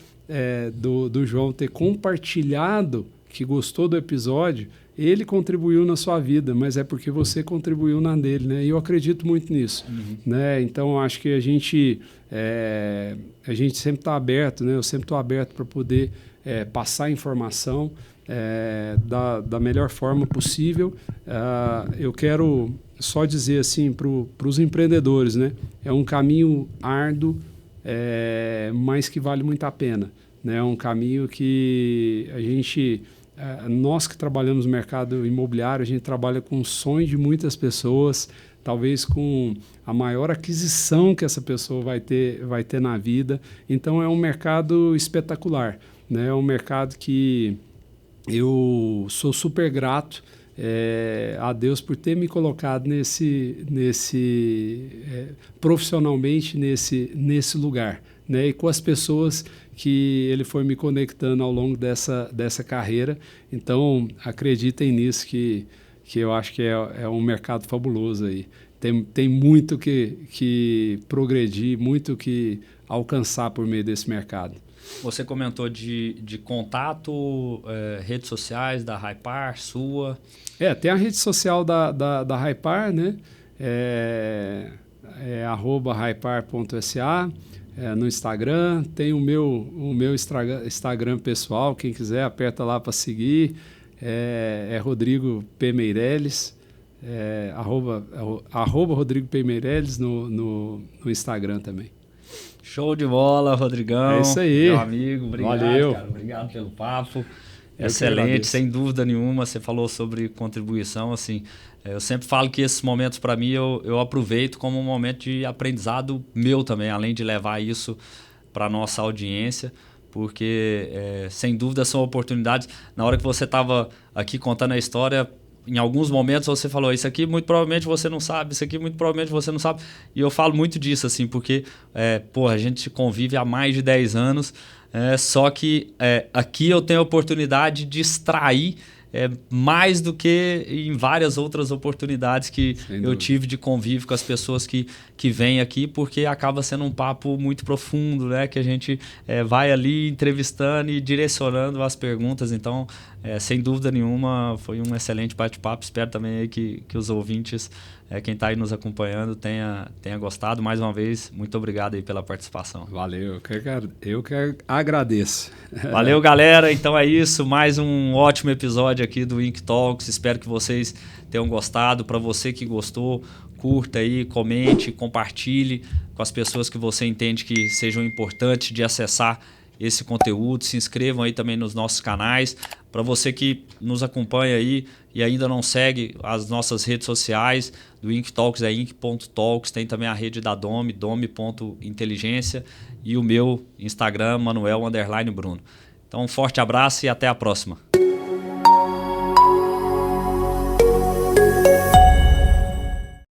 [SPEAKER 2] do João ter compartilhado que gostou do episódio, ele contribuiu na sua vida, mas é porque você contribuiu na dele, né? E eu acredito muito nisso. Né? Então, acho que a gente sempre está aberto, né? Eu sempre estou aberto para poder passar informação da melhor forma possível. Eu quero só dizer assim para os empreendedores, né? É um caminho árduo, mas que vale muito a pena. Né? É um caminho que a gente... nós que trabalhamos no mercado imobiliário, a gente trabalha com o sonho de muitas pessoas, talvez com a maior aquisição que essa pessoa vai ter na vida. Então, é um mercado espetacular. Né? É um mercado que eu sou super grato a Deus por ter me colocado profissionalmente nesse lugar, né? E com as pessoas que ele foi me conectando ao longo dessa carreira. Então, acreditem nisso, que eu acho que é um mercado fabuloso aí. Tem muito que progredir, muito que alcançar por meio desse mercado.
[SPEAKER 1] Você comentou de contato, redes sociais da Hypar, sua.
[SPEAKER 2] Tem a rede social da Hypar, né? @hypar.sa. No Instagram, tem o meu Instagram pessoal, quem quiser aperta lá para seguir, Rodrigo P. Meirelles, arroba Rodrigo P. Meirelles no Instagram também.
[SPEAKER 1] Show de bola, Rodrigão.
[SPEAKER 2] É isso aí.
[SPEAKER 1] Meu amigo, obrigado.
[SPEAKER 2] Valeu.
[SPEAKER 1] Cara, obrigado pelo papo. Excelente, sem dúvida nenhuma. Você falou sobre contribuição, assim, eu sempre falo que esses momentos para mim eu aproveito como um momento de aprendizado meu também, além de levar isso para nossa audiência, porque sem dúvida são oportunidades. Na hora que você estava aqui contando a história, em alguns momentos você falou, isso aqui muito provavelmente você não sabe, isso aqui muito provavelmente você não sabe. E eu falo muito disso, assim, porque a gente convive há mais de 10 anos, só que aqui eu tenho a oportunidade de extrair mais do que em várias outras oportunidades que eu tive de convívio com as pessoas que vêm aqui, porque acaba sendo um papo muito profundo, né? Que a gente vai ali entrevistando e direcionando as perguntas. Então, sem dúvida nenhuma, foi um excelente bate-papo. Espero também aí que os ouvintes, quem está aí nos acompanhando, tenha gostado. Mais uma vez, muito obrigado aí pela participação.
[SPEAKER 2] Valeu, eu que agradeço.
[SPEAKER 1] Valeu, galera. Então é isso, mais um ótimo episódio aqui do Ink Talks. Espero que vocês tenham gostado. Para você que gostou, curta aí, comente, compartilhe com as pessoas que você entende que sejam importantes de acessar esse conteúdo, se inscrevam aí também nos nossos canais. Para você que nos acompanha aí e ainda não segue as nossas redes sociais, do IncTalks é inc.talks, tem também a rede da Domi, domi.inteligência, e o meu Instagram, Manuel_Bruno. Então um forte abraço e até a próxima.